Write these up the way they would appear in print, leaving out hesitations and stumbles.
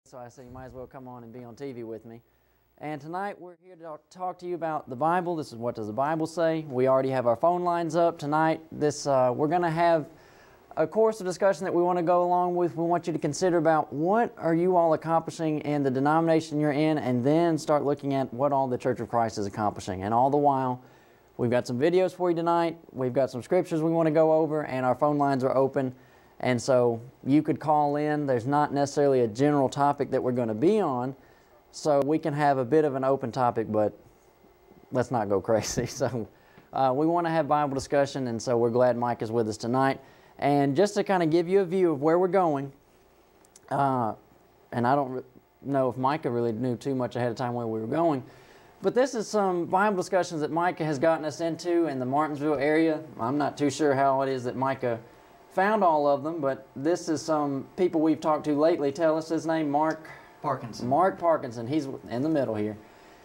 So I said you might as well come on and be on TV with me. And tonight we're here to talk to you about the Bible. This is What Does the Bible Say? We already have our phone lines up tonight. We're going to have a course of discussion that we want to go along with. We want you to consider about what are you all accomplishing in the denomination you're in, and then start looking at what all the Church of Christ is accomplishing. And all the while, we've got some videos for you tonight. We've got some scriptures we want to go over, and our phone lines are open. And so you could call in. There's not necessarily a general topic that we're going to be on, so we can have a bit of an open topic, but let's not go crazy. So we want to have Bible discussion, and so we're glad Mike is with us tonight. And just to kind of give you a view of where we're going, and I don't know if Micah really knew too much ahead of time where we were going, but this is some Bible discussions that Micah has gotten us into in the Martinsville area. I'm not too sure how it is that Micah found all of them, but this is some people we've talked to lately. Tell us his name. Mark Parkinson. Mark Parkinson. He's in the middle here.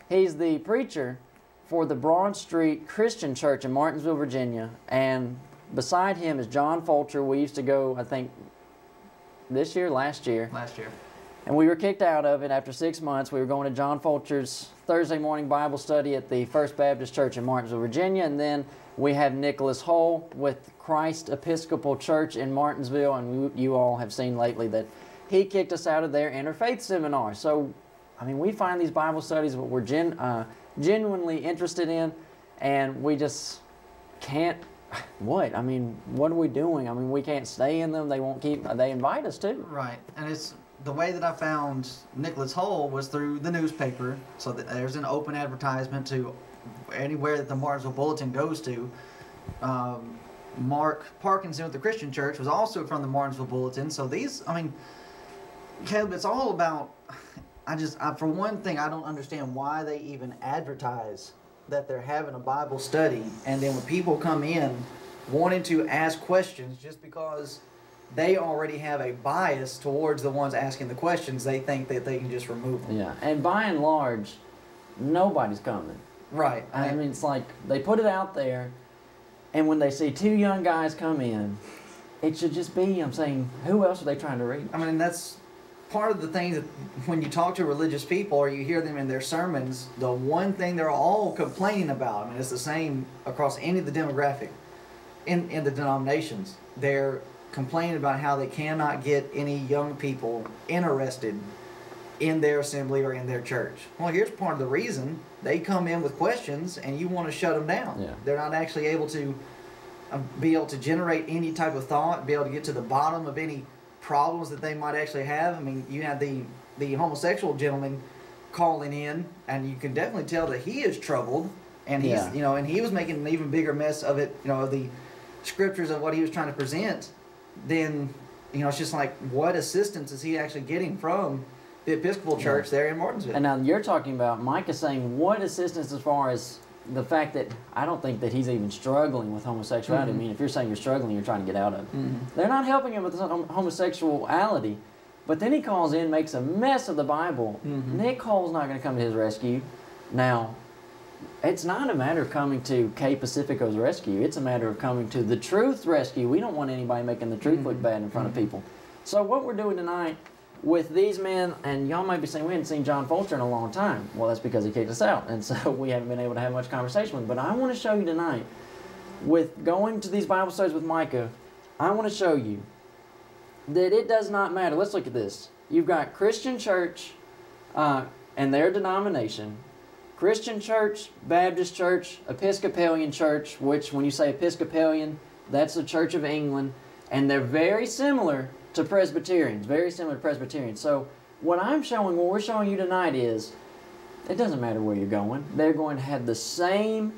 He's the preacher for the Broad Street Christian Church in Martinsville, Virginia. And beside him is John Fulcher. We used to go, I think, last year. Last year. And we were kicked out of it after 6 months. We were going to John Fulcher's Thursday morning Bible study at the First Baptist Church in Martinsville, Virginia. And then we have Nicholas Hull with Christ Episcopal Church in Martinsville. And you all have seen lately that he kicked us out of their interfaith seminar. So, I mean, we find these Bible studies what we're genuinely interested in. And we just can't, what? I mean, what are we doing? I mean, we can't stay in them. They won't keep, they invite us to. Right. And it's the way that I found Nicholas Hull was through the newspaper. So that there's an open advertisement to anywhere that the Martinsville Bulletin goes to. Mark Parkinson with the Christian Church was also from the Martinsville Bulletin. So these, I mean, Caleb, it's all about, for one thing, I don't understand why they even advertise that they're having a Bible study, and then when people come in wanting to ask questions just because they already have a bias towards the ones asking the questions, they think that they can just remove them. Yeah, and by and large, nobody's coming. Right. I mean, it's like they put it out there, and when they see two young guys come in, it should just be, I'm saying, who else are they trying to reach? I mean, that's part of the things that when you talk to religious people or you hear them in their sermons, the one thing they're all complaining about, I mean, it's the same across any of the demographic in the denominations. They're complaining about how they cannot get any young people interested in their assembly or in their church. Well, here's part of the reason. They come in with questions and you want to shut them down. Yeah. They're not actually able to be able to generate any type of thought, be able to get to the bottom of any problems that they might actually have. I mean, you have the homosexual gentleman calling in, and you can definitely tell that he is troubled, and he's and he was making an even bigger mess of it, of the scriptures of what he was trying to present. Then it's just like, what assistance is he actually getting from the Episcopal Church there in Martinsville? And now you're talking about Micah saying what assistance as far as the fact that I don't think that he's even struggling with homosexuality. I mean, if you're saying you're struggling, you're trying to get out of it. They're not helping him with homosexuality, but then he calls in, makes a mess of the Bible. Nick Hull's not going to come to his rescue. Now, it's not a matter of coming to K Pacifico's rescue. It's a matter of coming to the truth's rescue. We don't want anybody making the truth look bad in front of people. So what we're doing tonight with these men, and y'all might be saying, we hadn't seen John Fulcher in a long time. Well, that's because he kicked us out, and so we haven't been able to have much conversation with him. But I want to show you tonight, with going to these Bible studies with Micah, I want to show you that it does not matter. Let's look at this. You've got Christian Church and their denomination, Christian Church, Baptist Church, Episcopalian Church, which when you say Episcopalian, that's the Church of England, and they're very similar to Presbyterians, very similar to Presbyterians. So what we're showing you tonight is, it doesn't matter where you're going. They're going to have the same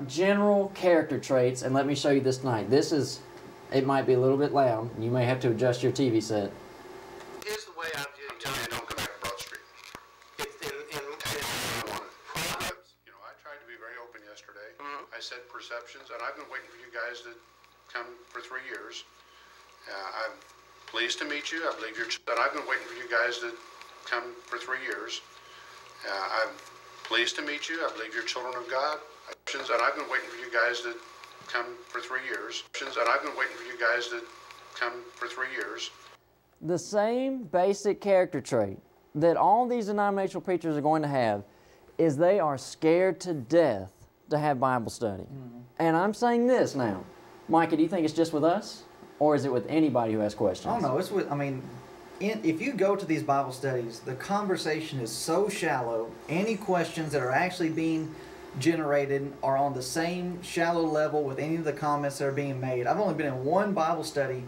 general character traits. And let me show you this tonight. It might be a little bit loud. You may have to adjust your TV set. Here's the way I'm telling you, don't come back to Broad Street. It's in Proverbs. I tried to be very open yesterday. I said perceptions, and I've been waiting for you guys to come for 3 years. I'm pleased to meet you. I believe and I've been waiting for you guys to come for 3 years. I'm pleased to meet you. I believe you're children of God. And I've been waiting for you guys to come for 3 years. And I've been waiting for you guys to come for 3 years. the same basic character trait that all these denominational preachers are going to have is they are scared to death to have Bible study. And I'm saying this now. Micah, do you think it's just with us? Or is it with anybody who has questions? Oh, no, it's with, I mean, if you go to these Bible studies, the conversation is so shallow. Any questions that are actually being generated are on the same shallow level with any of the comments that are being made. I've only been in one Bible study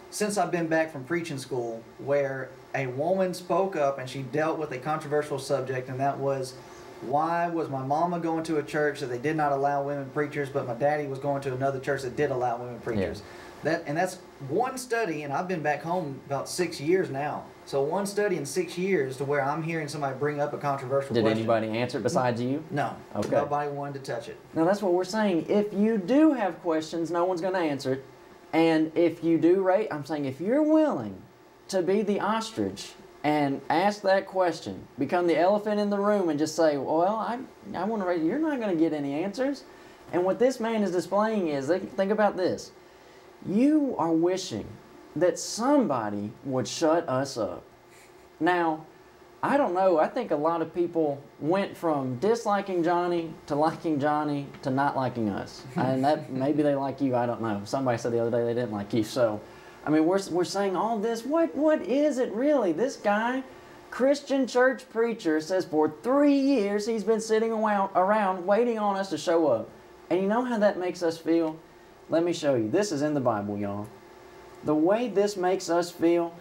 since I've been back from preaching school where a woman spoke up and she dealt with a controversial subject, and that was, why was my mama going to a church that they did not allow women preachers, but my daddy was going to another church that did allow women preachers? Yeah. That's one study, and I've been back home about 6 years now. So one study in 6 years to where I'm hearing somebody bring up a controversial question. Did anybody answer it besides you? No. Okay. Nobody wanted to touch it. Now that's what we're saying. If you do have questions, no one's going to answer it. And if you do I'm saying if you're willing to be the ostrich and ask that question, become the elephant in the room and just say, well, I want to raise, you're not going to get any answers. And what this man is displaying is, think about this. You are wishing that somebody would shut us up. Now, I don't know, I think a lot of people went from disliking Johnny to liking Johnny to not liking us. And that maybe they like you, I don't know. Somebody said the other day they didn't like you. So, I mean, we're saying all this. What is it really? This guy, Christian church preacher, says for 3 years he's been sitting around waiting on us to show up. And you know how that makes us feel? Let me show you. This is in the Bible, y'all. The way this makes us feel,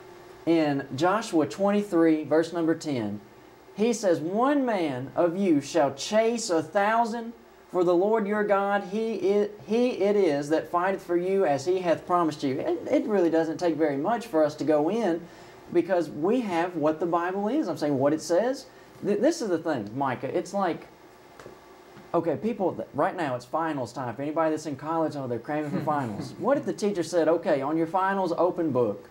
in Joshua 23, verse number 10, he says, 1 man of you shall chase 1,000, for the Lord your God, He it is that fighteth for you as He hath promised you. It really doesn't take very much for us to go in, because we have what the Bible is. I'm saying what it says. This is the thing, Micah. It's like, okay, people, right now it's finals time. For anybody that's in college, they're cramming for finals. What if the teacher said, okay, on your finals, open book?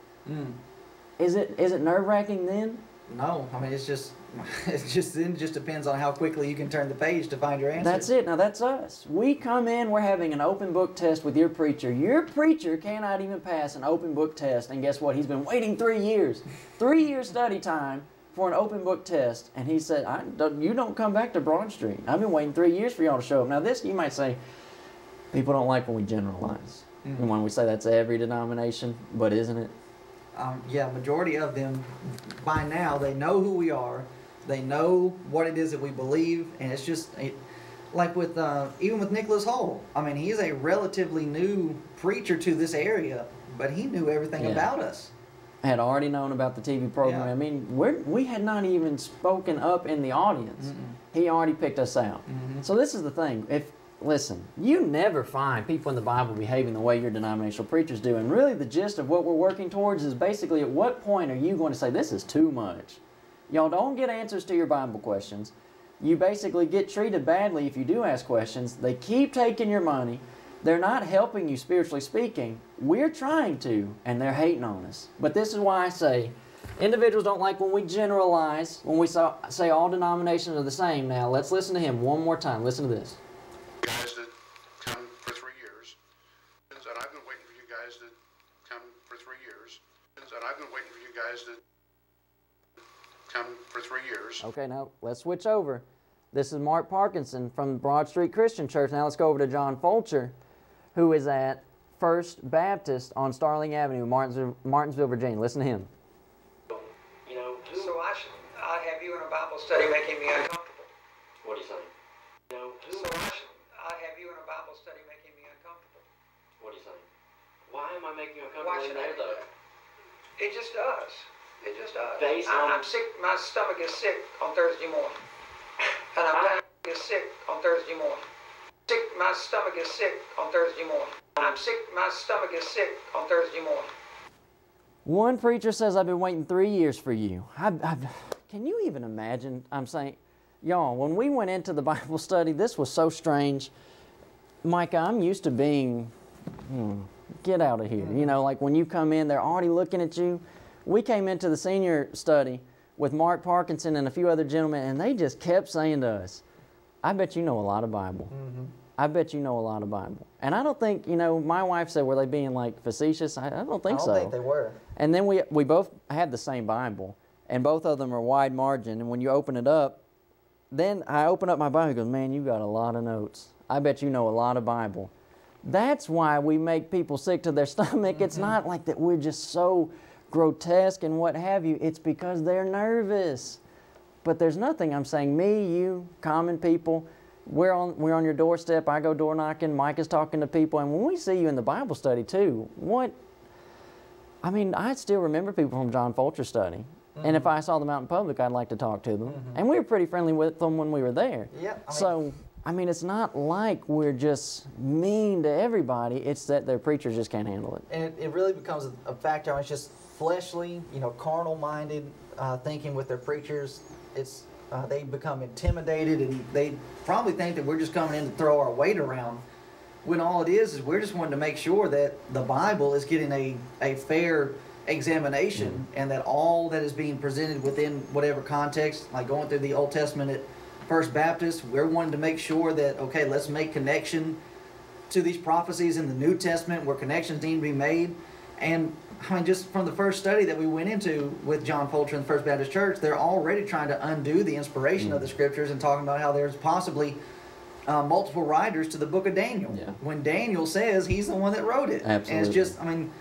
Is it nerve-wracking then? No, I mean it just depends on how quickly you can turn the page to find your answer. That's it. Now that's us. We come in, we're having an open book test with your preacher. Your preacher cannot even pass an open book test, and guess what? He's been waiting 3 years. 3 years study time for an open book test, and he said, you don't come back to Broad Street. I've been waiting 3 years for y'all to show up. Now this, you might say, people don't like when we generalize. And when we say that's every denomination, but isn't it? Yeah, majority of them, by now, they know who we are. They know what it is that we believe. And it's just, like with, even with Nicholas Hull. I mean, he's a relatively new preacher to this area, but he knew everything about us. Had already known about the TV program. Yeah. I mean, we had not even spoken up in the audience. He already picked us out. So this is the thing. Listen, you never find people in the Bible behaving the way your denominational preachers do. And really the gist of what we're working towards is basically at what point are you going to say, this is too much? Y'all don't get answers to your Bible questions. You basically get treated badly if you do ask questions. They keep taking your money. They're not helping you spiritually speaking. We're trying to, and they're hating on us. But this is why I say, individuals don't like when we generalize, when we say all denominations are the same. Now, let's listen to him one more time. Listen to this. Guys that come for 3 years, and I've been waiting for you guys to come for 3 years, and I've been waiting for you guys to come for 3 years. Okay, now let's switch over. This is Mark Parkinson from Broad Street Christian Church. Now let's go over to John Fulcher, who is at First Baptist on Starling Avenue, Martinsville, Virginia. Listen to him. You know, so I have you in a Bible study making me uncomfortable. What are you saying? You know, I have you in a Bible study making me uncomfortable. What are you saying? Why am I making you uncomfortable in there, though? It just does. It just does. I'm sick. My stomach is sick on Thursday morning. And I'm sick on Thursday morning. My stomach is sick on Thursday morning. I'm sick. My stomach is sick on Thursday morning. One preacher says, I've been waiting 3 years for you. Can you even imagine? I'm saying, y'all, when we went into the Bible study, this was so strange. Micah, I'm used to being, get out of here. You know, like when you come in, they're already looking at you. We came into the senior study with Mark Parkinson and a few other gentlemen, and they just kept saying to us, I bet you know a lot of Bible. I bet you know a lot of Bible. And I don't think, you know, my wife said, were they being like facetious? I don't think so. I don't think they were. And then we both had the same Bible, and both of them are wide margin. And when you open it up, then I open up my Bible and goes, man, you got a lot of notes. I bet you know a lot of Bible. That's why we make people sick to their stomach. It's not like that we're just so grotesque and what have you. It's because they're nervous. But there's nothing, I'm saying, me, you, common people, we're on your doorstep. I go door knocking. Mike is talking to people. And when we see you in the Bible study too, I mean, I still remember people from John Fulcher's study. And if I saw them out in public, I'd like to talk to them. And we were pretty friendly with them when we were there. Yeah. I mean, it's not like we're just mean to everybody. It's that their preachers just can't handle it. And it really becomes a factor. It's just fleshly, you know, carnal-minded thinking with their preachers. It's they become intimidated, and they probably think that we're just coming in to throw our weight around, when all it is we're just wanting to make sure that the Bible is getting a fair examination, and that all that is being presented within whatever context, like going through the Old Testament at First Baptist, we're wanting to make sure that, okay, let's make connection to these prophecies in the New Testament where connections need to be made. And I mean, just from the first study that we went into with John Fulcher and the First Baptist Church, they're already trying to undo the inspiration of the Scriptures and talking about how there's possibly multiple writers to the book of Daniel. Yeah. When Daniel says he's the one that wrote it. Absolutely. And it's just, I mean,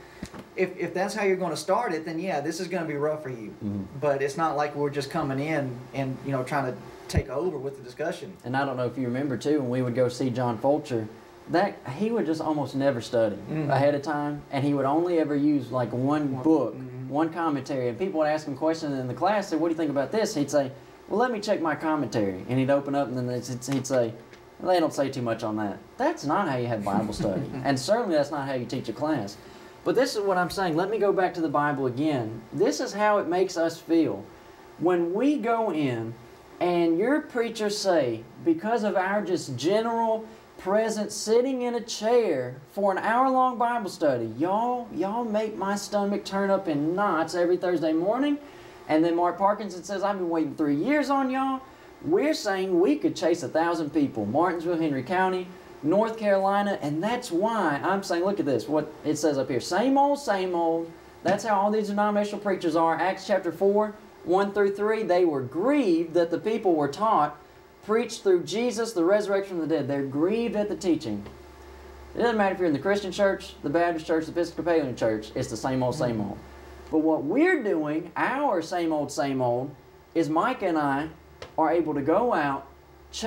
if that's how you're going to start it, then yeah, this is going to be rough for you. But it's not like we're just coming in and, you know, trying to take over with the discussion. And I don't know if you remember too, when we would go see John Fulcher, that he would just almost never study ahead of time, and he would only ever use like one book, one commentary, and people would ask him questions in the class, say, what do you think about this? He'd say, well, let me check my commentary, and he'd open up, and then he'd say, well, they don't say too much on that. That's not how you have Bible study, and certainly that's not how you teach a class. But this is what I'm saying. Let me go back to the Bible again. This is how it makes us feel. When we go in and your preachers say, because of our just general presence sitting in a chair for an hour-long Bible study, y'all make my stomach turn up in knots every Thursday morning. And then Mark Parkinson says, I've been waiting 3 years on y'all. We're saying we could chase 1,000 people. Martinsville, Henry County, North Carolina, and that's why I'm saying, look at this, what it says up here. Same old, same old. That's how all these denominational preachers are. Acts chapter 4, 1 through 3, they were grieved that the people were taught, preached through Jesus, the resurrection from the dead. They're grieved at the teaching. It doesn't matter if you're in the Christian church, the Baptist church, the Episcopalian church, it's the same old, same old. But what we're doing, our same old, is Micah and I are able to go out,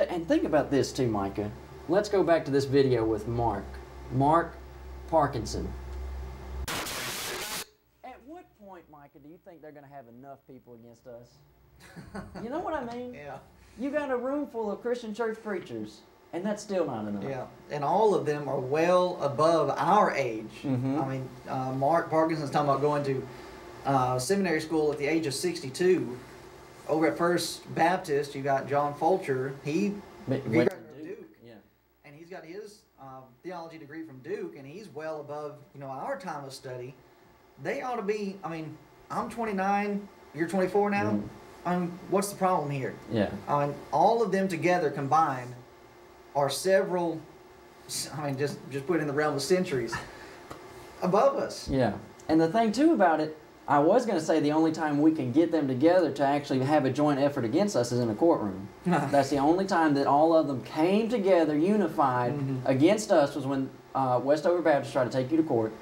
and think about this too, Micah. Let's go back to this video with Mark Parkinson. At what point, Micah, do you think they're going to have enough people against us? You know what I mean? Yeah. You got a room full of Christian church preachers, and that's still not enough. Yeah, and all of them are well above our age. I mean, Mark Parkinson's talking about going to seminary school at the age of 62. Over at First Baptist, you got John Fulcher. He went to Duke. Yeah. And he's got his theology degree from Duke, and he's well above, you know, our time of study. They ought to be, I mean, I'm 29, you're 24 now. I mean, what's the problem here? Yeah. I mean, all of them together combined are several, I mean, just put in the realm of centuries above us. Yeah. And the thing, too, about it, I was going to say the only time we can get them together to actually have a joint effort against us is in a courtroom. That's the only time that all of them came together, unified, against us was when Westover Baptist tried to take you to court.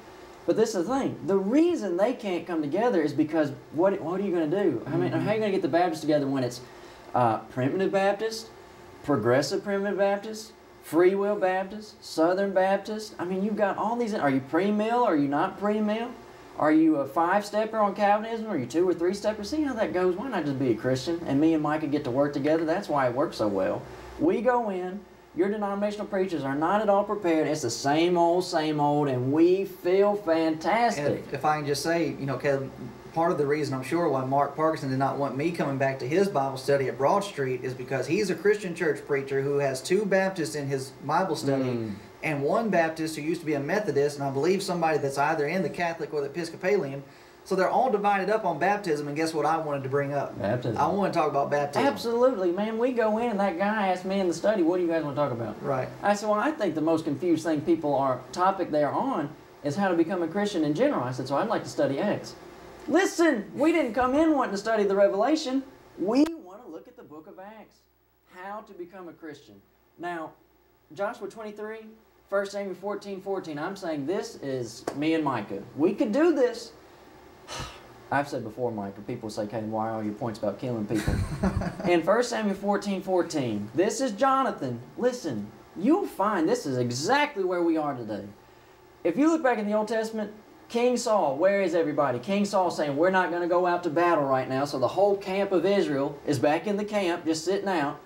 But this is the thing. The reason they can't come together is because what are you going to do? I mean, how are you going to get the Baptists together when it's Primitive Baptist, Progressive Primitive Baptist, Free Will Baptist, Southern Baptist? I mean, you've got all these. Are you pre-mill? Are you not pre-mill? Are you a 5-stepper on Calvinism? Are you 2 or 3-stepper? See how that goes? Why not just be a Christian? And me and Micah get to work together. That's why it works so well. We go in. Your denominational preachers are not at all prepared. It's the same old, and we feel fantastic. And if I can just say, you know, Caleb, part of the reason I'm sure why Mark Parkinson did not want me coming back to his Bible study at Broad Street is because he's a Christian church preacher who has 2 Baptists in his Bible study and 1 Baptist who used to be a Methodist, and I believe somebody that's either in the Catholic or the Episcopalian. So they're all divided up on baptism, and guess what I wanted to bring up? Baptism. I want to talk about baptism. Absolutely, man. We go in and that guy asked me in the study, what do you guys want to talk about? Right. I said, well, I think the most confused topic they are on is how to become a Christian in general. I said, so I'd like to study Acts. Listen, we didn't come in wanting to study the Revelation. We want to look at the book of Acts. How to become a Christian. Now, Joshua 23, 1 Samuel 14:14. I'm saying this is me and Micah. We could do this. I've said before, Micah, people say, Caleb, why are all your points about killing people? In 1 Samuel 14:14, this is Jonathan. Listen, you'll find this is exactly where we are today. If you look back in the Old Testament, King Saul, where is everybody? King Saul saying, we're not going to go out to battle right now, so the whole camp of Israel is back in the camp, just sitting out.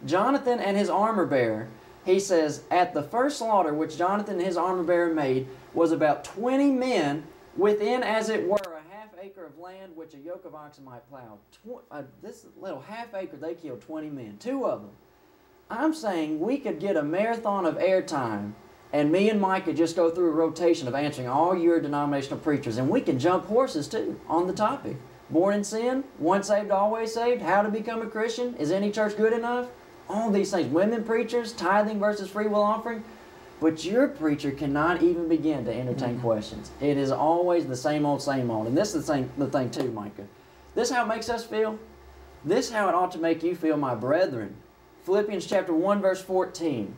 Jonathan and his armor bearer, he says, at the first slaughter which Jonathan and his armor bearer made was about 20 men within, as it were, a half acre of land which a yoke of oxen might plow. This little half acre, they killed 20 men, 2 of them. I'm saying we could get a marathon of airtime, and me and Mike could just go through a rotation of answering all your denominational preachers, and we can jump horses too on the topic. Born in sin, once saved, always saved, how to become a Christian, is any church good enough? All these things, women preachers, tithing versus free will offering. But your preacher cannot even begin to entertain questions. It is always the same old, same old. And this is the thing too, Micah. This is how it makes us feel. This is how it ought to make you feel, my brethren. Philippians chapter 1, verse 14.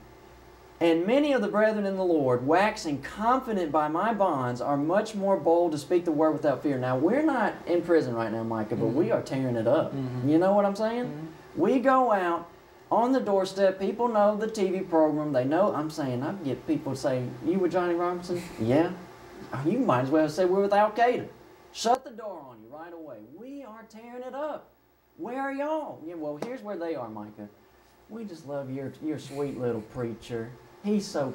And many of the brethren in the Lord, waxing confident by my bonds, are much more bold to speak the word without fear. Now, we're not in prison right now, Micah, but we are tearing it up. You know what I'm saying? We go out on the doorstep. People know the TV program. They know. I'm saying, I get people say, you with Johnny Robertson? Yeah. You might as well say we're with Al-Qaeda. Shut the door on you right away. We are tearing it up. Where are y'all? Yeah, well, here's where they are, Micah. We just love your sweet little preacher. He's so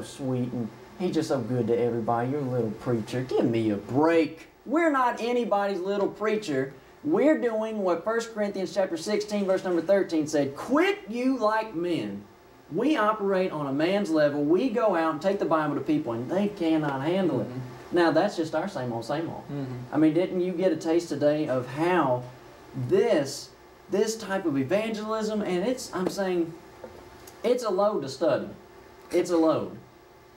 sweet, and he's just so good to everybody. Your little preacher. Give me a break. We're not anybody's little preacher. We're doing what 1 Corinthians chapter 16, verse number 13 said, quit you like men. We operate on a man's level. We go out and take the Bible to people, and they cannot handle it. Now, that's just our same old, same old. I mean, didn't you get a taste today of how this type of evangelism, and I'm saying, it's a load to study. It's a load.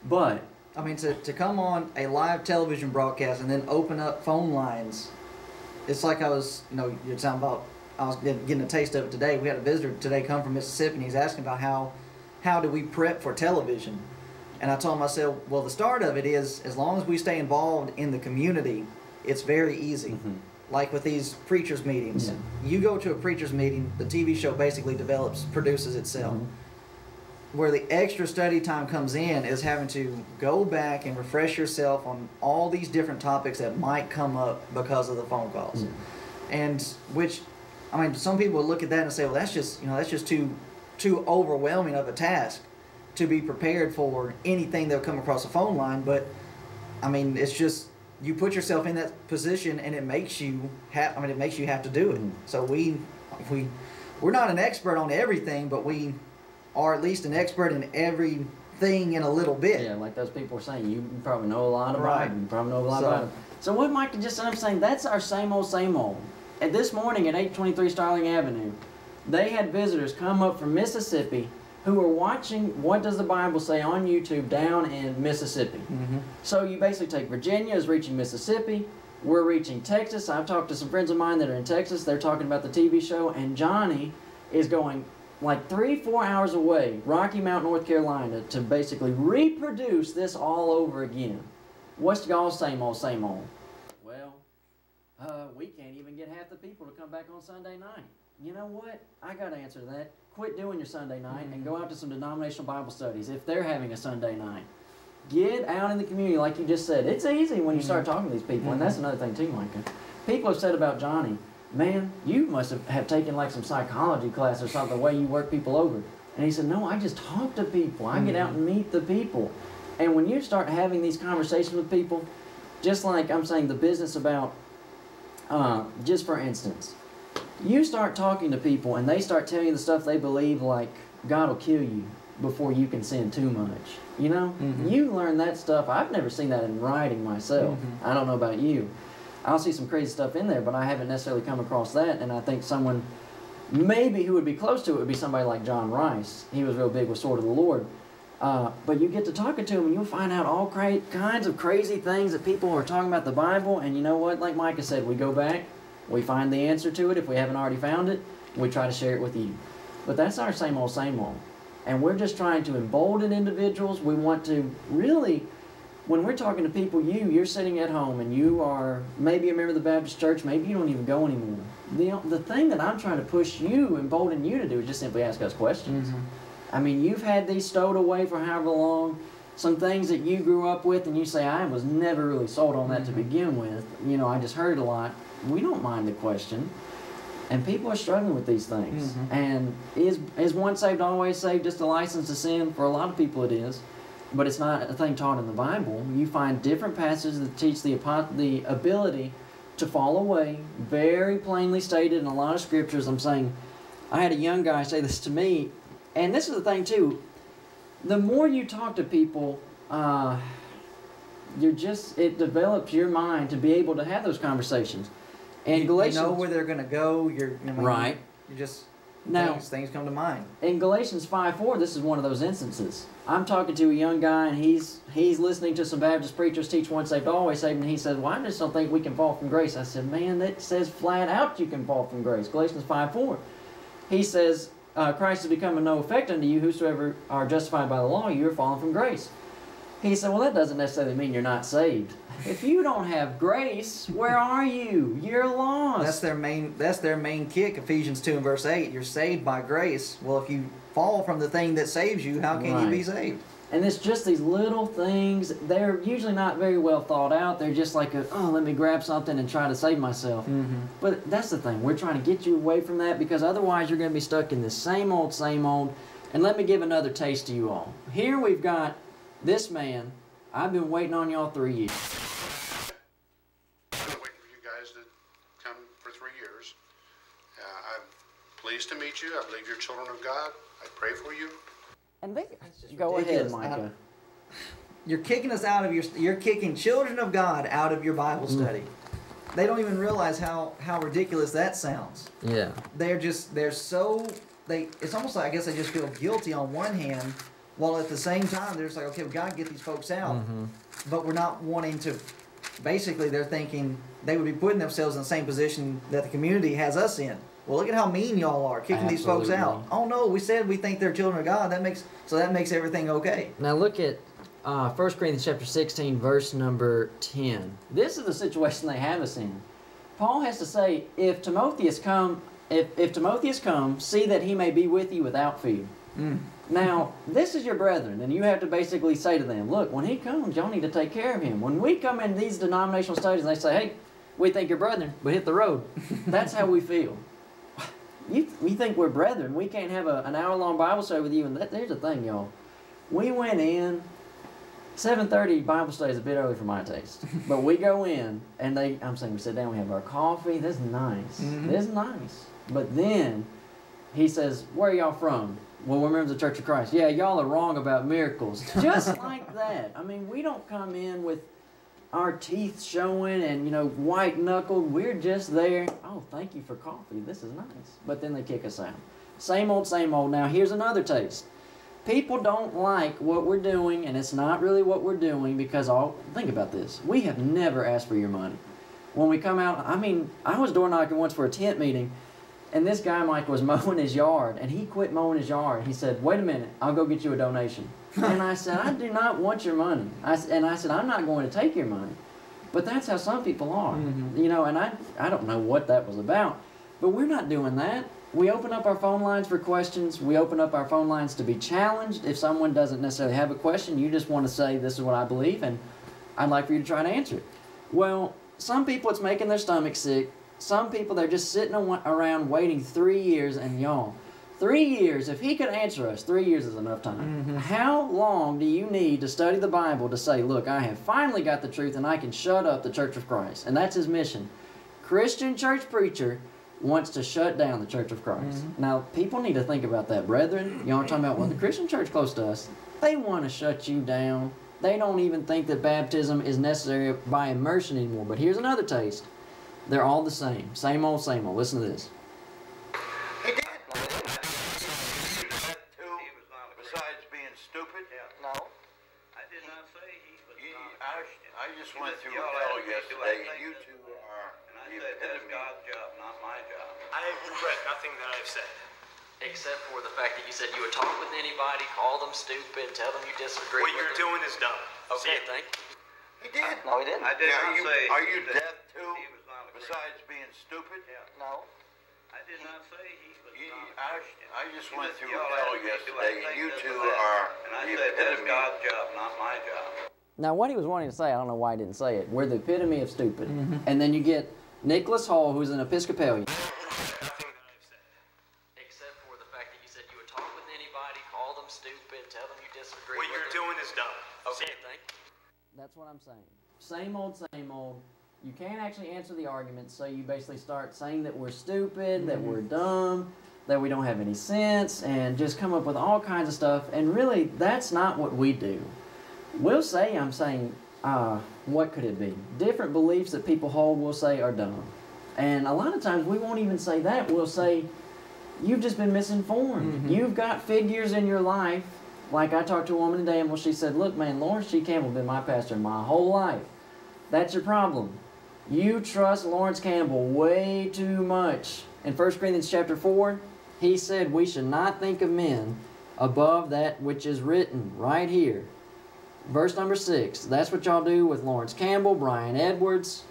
But I mean, to come on a live television broadcast and then open up phone lines, it's like I was, you're talking about, I was getting a taste of it today. We had a visitor today come from Mississippi, and he's asking about how do we prep for television. And I told him, I said, well, the start of it is, as long as we stay involved in the community, it's very easy. Like with these preachers' meetings. You go to a preachers' meeting, the TV show basically produces itself. Where the extra study time comes in is having to go back and refresh yourself on all these different topics that might come up because of the phone calls. And which, I mean, some people would look at that and say, well, that's just too overwhelming of a task to be prepared for anything that'll come across the phone line. But I mean, it's just, you put yourself in that position, and it makes you have to do it. So we're not an expert on everything, but we are at least an expert in everything in a little bit. Yeah, like those people are saying, you probably know a lot about it. You probably know a lot about it. So what Mike just said, I'm saying, that's our same old, same old. And this morning at 823 Starling Avenue, they had visitors come up from Mississippi who were watching What Does the Bible Say on YouTube down in Mississippi. So you basically take Virginia is reaching Mississippi, we're reaching Texas. I've talked to some friends of mine that are in Texas. They're talking about the TV show, and Johnny is going like 3-4 hours away, Rocky Mount, North Carolina, to basically reproduce this all over again. What's y'all's same old, same old? Well, we can't even get half the people to come back on Sunday night. You know what? I got to answer that. Quit doing your Sunday night and go out to some denominational Bible studies if they're having a Sunday night. Get out in the community like you just said. It's easy when you start talking to these people, and that's another thing too, Micah. People have said about Johnny, man, you must have taken like some psychology class or something, the way you work people over. And he said, no, I just talk to people. I get out and meet the people. And when you start having these conversations with people, just like I'm saying the business about, just for instance, you start talking to people and they start telling you the stuff they believe, like God will kill you before you can sin too much. You know? You learn that stuff. I've never seen that in writing myself. I don't know about you. I'll see some crazy stuff in there, but I haven't necessarily come across that. And I think someone maybe who would be close to it would be somebody like John Rice. He was real big with Sword of the Lord. But you get to talking to him, and you'll find out all kinds of crazy things that people are talking about the Bible. And you know what? Like Micah said, we go back, we find the answer to it. If we haven't already found it, we try to share it with you. But that's our same old, same old. And we're just trying to embolden individuals. We want to really, when we're talking to people, you're sitting at home and you are maybe a member of the Baptist church, maybe you don't even go anymore. The thing that I'm trying to push you, embolden you to do is just simply ask us questions. I mean, you've had these stowed away for however long, some things that you grew up with, and you say, I was never really sold on that to begin with. You know, I just heard a lot. We don't mind the question. And people are struggling with these things. And is once saved, always saved just a license to sin? For a lot of people it is. But it's not a thing taught in the Bible. You find different passages that teach the ability to fall away, very plainly stated in a lot of scriptures. I'm saying, I had a young guy say this to me, and this is the thing too, the more you talk to people, it develops your mind to be able to have those conversations. And Galatians, you know where they're going to go. Right. You just now things come to mind. In Galatians 5:4, this is one of those instances. I'm talking to a young guy, and he's listening to some Baptist preachers teach once saved, always saved, and he says, "Well, I just don't think we can fall from grace." I said, "Man, that says flat out you can fall from grace." Galatians 5:4. He says, "Christ has become of no effect unto you. Whosoever are justified by the law, you are fallen from grace." He said, "Well, that doesn't necessarily mean you're not saved. If you don't have grace, where are you? You're lost." That's their main kick. Ephesians 2 and verse 8. You're saved by grace. Well, if you fall from the thing that saves you, how can you be saved? And it's just these little things. They're usually not very well thought out. They're just like, let me grab something and try to save myself. But that's the thing. We're trying to get you away from that, because otherwise you're going to be stuck in this same old, same old. And let me give another taste to you all. Here we've got this man. I've been waiting on y'all 3 years. I've been waiting for you guys to come for 3 years. I'm pleased to meet you. I believe you're children of God. I pray for you. And go ahead, Micah. You're kicking us out of you're kicking children of God out of your Bible study. They don't even realize how ridiculous that sounds. Yeah. It's almost like, I guess they just feel guilty on one hand, while at the same time they're just like, okay, we got to get these folks out. But we're not wanting to, basically they're thinking they would be putting themselves in the same position that the community has us in. Well, look at how mean y'all are, kicking these folks out. Oh no, we said we think they're children of God. That makes everything okay. Now look at 1 Corinthians chapter 16, verse number 10. This is the situation they have us in. Paul has to say, if Timotheus come, see that he may be with you without fear. Now, this is your brethren, and you have to basically say to them, look, when he comes, y'all need to take care of him. When we come in these denominational studies and they say, hey, we think you're brethren, but hit the road. That's how we feel. You think we're brethren. We can't have an hour-long Bible study with you. And there's the thing, y'all. We went in, 7:30 Bible study is a bit early for my taste. But we go in, and I'm saying we sit down, we have our coffee. This is nice. This is nice. But then he says, where are y'all from? Well, we're members of the Church of Christ. Yeah, y'all are wrong about miracles. Just like that. I mean, we don't come in with our teeth showing and, white-knuckled. We're just there. Oh, thank you for coffee. This is nice. But then they kick us out. Same old, same old. Now, here's another taste. People don't like what we're doing, and it's not really what we're doing because, think about this. We have never asked for your money. When we come out, I was door knocking once for a tent meeting, and this guy, Mike, was mowing his yard, and he quit mowing his yard. He said, wait a minute, I'll go get you a donation. And I said, I do not want your money. I said, I'm not going to take your money. But that's how some people are. And I don't know what that was about. But we're not doing that. We open up our phone lines for questions. We open up our phone lines to be challenged. If someone doesn't necessarily have a question, you just want to say, this is what I believe, and I'd like for you to try to answer it. Well, some people, it's making their stomach sick. Some people, they're just sitting around waiting 3 years, and y'all, 3 years, if he could answer us, 3 years is enough time. How long do you need to study the Bible to say, look, I have finally got the truth and I can shut up the Church of Christ? And that's his mission. Christian church preacher wants to shut down the Church of Christ. Now, people need to think about that. Brethren, y'all are talking about, well, the Christian church close to us, they want to shut you down. They don't even think that baptism is necessary by immersion anymore. But here's another taste. They're all the same. Same old, same old. Listen to this. He did. Besides being stupid? No. I did not say he was I just went through hell yesterday, and you two are the epitome. God's job, not my job. I regret nothing that I've said. Except for the fact that you said you would talk with anybody, call them stupid, tell them you disagree What you're doing is dumb. Okay, thank you. He did. No, he didn't. I did not say. Are you deaf too? Besides being stupid? No. I did not say he was. I just went through hell yesterday, and you two are the epitome. God's job, not my job. Now, what he was wanting to say, I don't know why he didn't say it. We're the epitome of stupid. And then you get Nicholas Hall, who's an Episcopalian. Nothing that I've said. Except for the fact that you said you would talk with anybody, call them stupid, tell them you disagree. What you're doing is dumb. Okay, thank you. That's what I'm saying. Same old, same old. You can't actually answer the argument, so you basically start saying that we're stupid, that we're dumb, that we don't have any sense, and just come up with all kinds of stuff. And really, that's not what we do. We'll say, I'm saying, what could it be? Different beliefs that people hold, we'll say, are dumb. And a lot of times, we won't even say that. We'll say, you've just been misinformed. You've got figures in your life. Like I talked to a woman today, and she said, look, man, Lawrence G. Campbell been my pastor my whole life. That's your problem. You trust Lawrence Campbell way too much. In 1 Corinthians chapter 4, he said we should not think of men above that which is written right here. Verse number 6, that's what y'all do with Lawrence Campbell, Brian Edwards,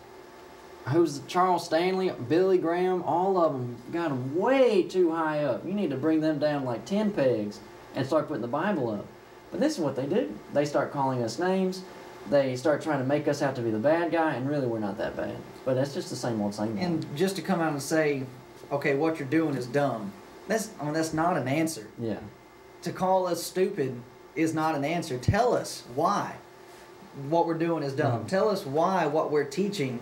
who's Charles Stanley, Billy Graham, all of them got them way too high up. You need to bring them down like 10 pegs and start putting the Bible up. But this is what they do. They start calling us names. They start trying to make us out to be the bad guy, and really we're not that bad. But that's just the same old, same old. And just to come out and say, okay, what you're doing is dumb. That's not an answer. Yeah. To call us stupid is not an answer. Tell us why what we're doing is dumb. Tell us why what we're teaching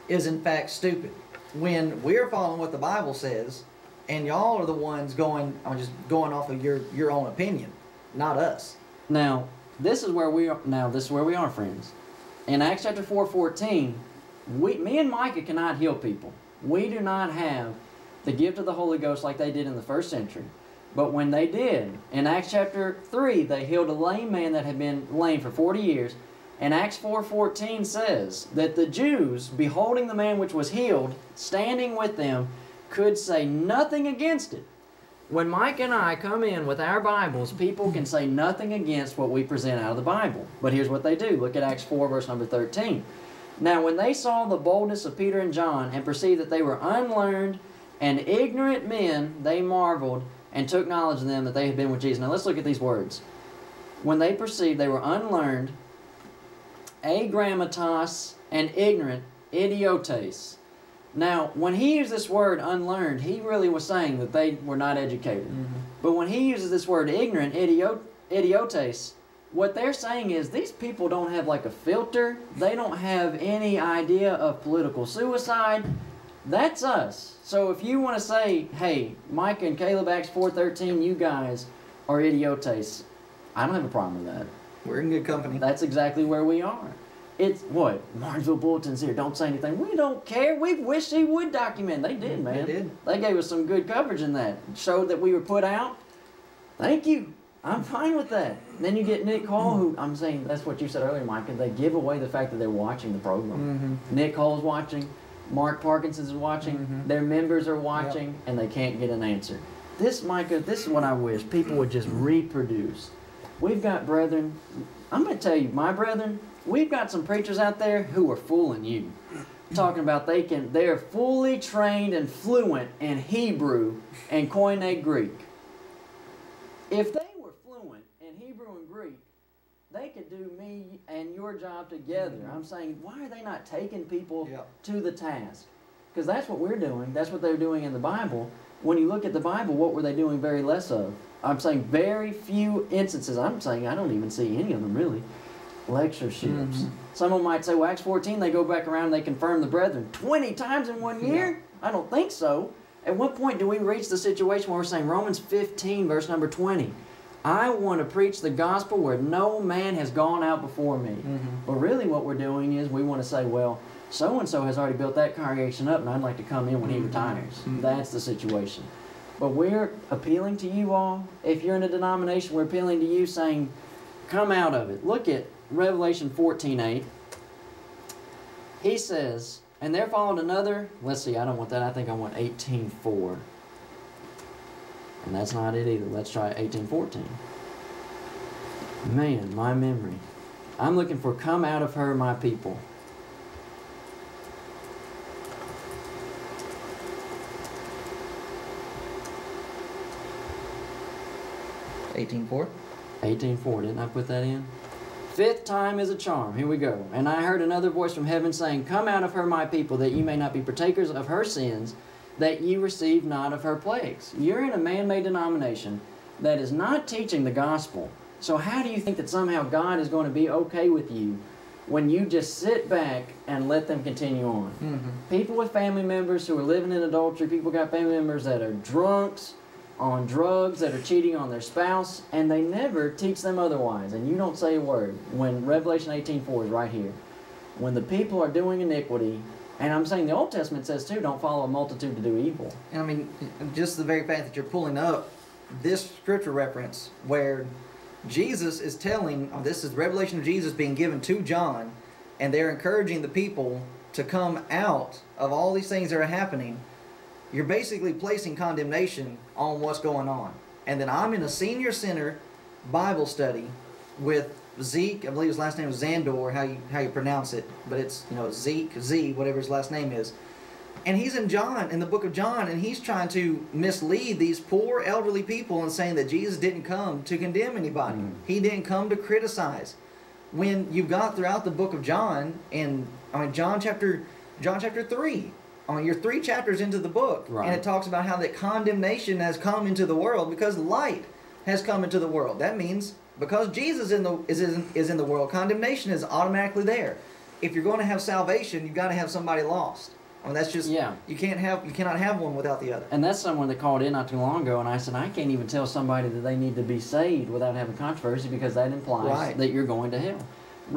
is in fact stupid. When we're following what the Bible says, and y'all are the ones going off of your own opinion, not us. Now, this is where we are, friends. In Acts chapter 4:14, me and Micah cannot heal people. We do not have the gift of the Holy Ghost like they did in the first century. But when they did, in Acts chapter 3, they healed a lame man that had been lame for 40 years. And Acts 4:14 says that the Jews, beholding the man which was healed, standing with them, could say nothing against it. When Mike and I come in with our Bibles, people can say nothing against what we present out of the Bible. But here's what they do. Look at Acts 4, verse number 13. Now, when they saw the boldness of Peter and John and perceived that they were unlearned and ignorant men, they marveled and took knowledge of them that they had been with Jesus. Now, let's look at these words. When they perceived they were unlearned, agrammatos, and ignorant, idiotes. Now, when he used this word unlearned, he really was saying that they were not educated. But when he uses this word ignorant, idiotes, what they're saying is these people don't have like a filter. They don't have any idea of political suicide. That's us. So if you want to say, hey, Micah and Caleb, Acts 4:13, you guys are idiotes, I don't have a problem with that. We're in good company. That's exactly where we are. It's, what? Martinsville Bulletin's here. Don't say anything. We don't care. We wish he would document. They did, man. They did. They gave us some good coverage in that. Showed that we were put out. Thank you. I'm fine with that. Then you get Nick Hall, who, I'm saying, that's what you said earlier, Mike, and they give away the fact that they're watching the program. Nick Hall's watching. Mark Parkinson's is watching. Their members are watching, and they can't get an answer. This, Micah, this is what I wish. People would just reproduce. We've got brethren. I'm going to tell you, my brethren, we've got some preachers out there who are fooling you. Talking about they're fully trained and fluent in Hebrew and Koine Greek. If they were fluent in Hebrew and Greek, they could do me and your job together. I'm saying, why are they not taking people to the task? Because that's what we're doing. That's what they're doing in the Bible. When you look at the Bible, what were they doing very less of? I'm saying very few instances. I'm saying I don't even see any of them really. Lectureships. Someone might say, well, Acts 14, they go back around and they confirm the brethren 20 times in 1 year? I don't think so. At what point do we reach the situation where we're saying Romans 15, verse number 20, I want to preach the gospel where no man has gone out before me. But really what we're doing is we want to say, well, so-and-so has already built that congregation up, and I'd like to come in when he retires. That's the situation. But we're appealing to you all. If you're in a denomination, we're appealing to you saying, come out of it. Look at Revelation 14:8. He says, and there followed another, let's see, I don't want that. I think I want 18:4. And that's not it either. Let's try 18:14. Man, my memory. I'm looking for come out of her, my people. $18.4. 18:4, didn't I put that in? Fifth time is a charm. Here we go. And I heard another voice from heaven saying, come out of her, my people, that ye may not be partakers of her sins, that ye receive not of her plagues. You're in a man-made denomination that is not teaching the gospel. So how do you think that somehow God is going to be okay with you when you just sit back and let them continue on? People with family members who are living in adultery, people got family members that are drunks, on drugs, that are cheating on their spouse, and they never teach them otherwise, and you don't say a word. When Revelation 18:4 is right here. When the people are doing iniquity, and I'm saying the Old Testament says too, don't follow a multitude to do evil. And I mean, just the very fact that you're pulling up this scripture reference where Jesus is telling, this is the revelation of Jesus being given to John, and they're encouraging the people to come out of all these things that are happening. You're basically placing condemnation on what's going on. And then I'm in a senior center Bible study with Zeke, I believe his last name is Zandor, how you pronounce it, but it's, Zeke, Z, whatever his last name is. And he's in the book of John, and he's trying to mislead these poor elderly people and saying that Jesus didn't come to condemn anybody. He didn't come to criticize. When you've got throughout the book of John, John chapter 3, you're 3 chapters into the book, and it talks about how that condemnation has come into the world because light has come into the world. That means because Jesus is in the world, condemnation is automatically there. If you're going to have salvation, you've got to have somebody lost. That's just, you cannot have one without the other. And that's someone that called in not too long ago, and I said, I can't even tell somebody that they need to be saved without having controversy, because that implies that you're going to hell.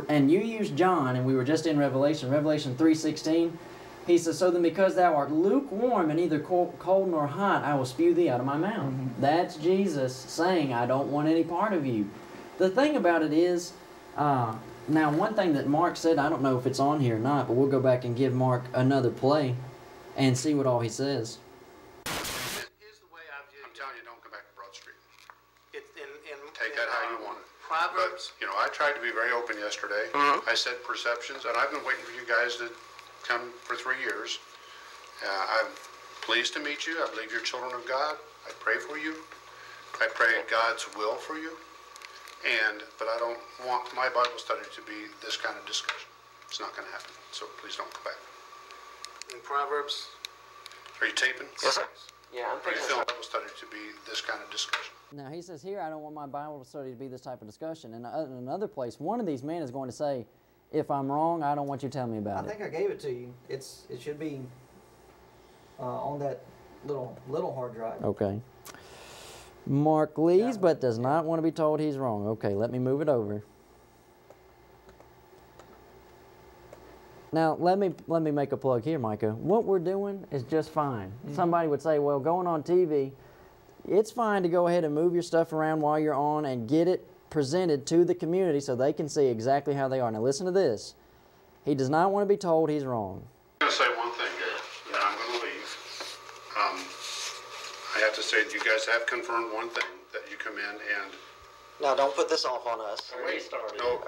And you used John, and we were just in Revelation 3:16. He says, so then because thou art lukewarm and neither cold nor hot, I will spew thee out of my mouth. That's Jesus saying, I don't want any part of you. The thing about it is, now one thing that Mark said, I don't know if it's on here or not, but we'll go back and give Mark another play and see what all he says. Here's the way I'm telling you, don't come back to Broad Street. Take that how you want it. Proverbs. But, I tried to be very open yesterday. I said perceptions, and I've been waiting for you guys to come for 3 years. I'm pleased to meet you. I believe you're children of God. I pray for you. I pray God's will for you. But I don't want my Bible study to be this kind of discussion. It's not going to happen. So please don't come back. In Proverbs, are you taping? Yes, sir. Yeah, I'm thinking. Are you filming Bible study to be this kind of discussion? Now he says here, I don't want my Bible study to be this type of discussion. And in another place, one of these men is going to say, if I'm wrong, I don't want you to tell me about it. I think I gave it to you. It should be on that little hard drive. Okay. Mark leaves, but does not want to be told he's wrong. Okay, let me move it over. Now, let me make a plug here, Micah. What we're doing is just fine. Somebody would say, well, going on TV, it's fine to go ahead and move your stuff around while you're on and get it presented to the community so they can see exactly how they are. Now listen to this. He does not want to be told he's wrong. I'm going to say one thing here, and then I'm going to leave. I have to say that you guys have confirmed one thing, that you come in and... Now don't put this off on us. He started it. No,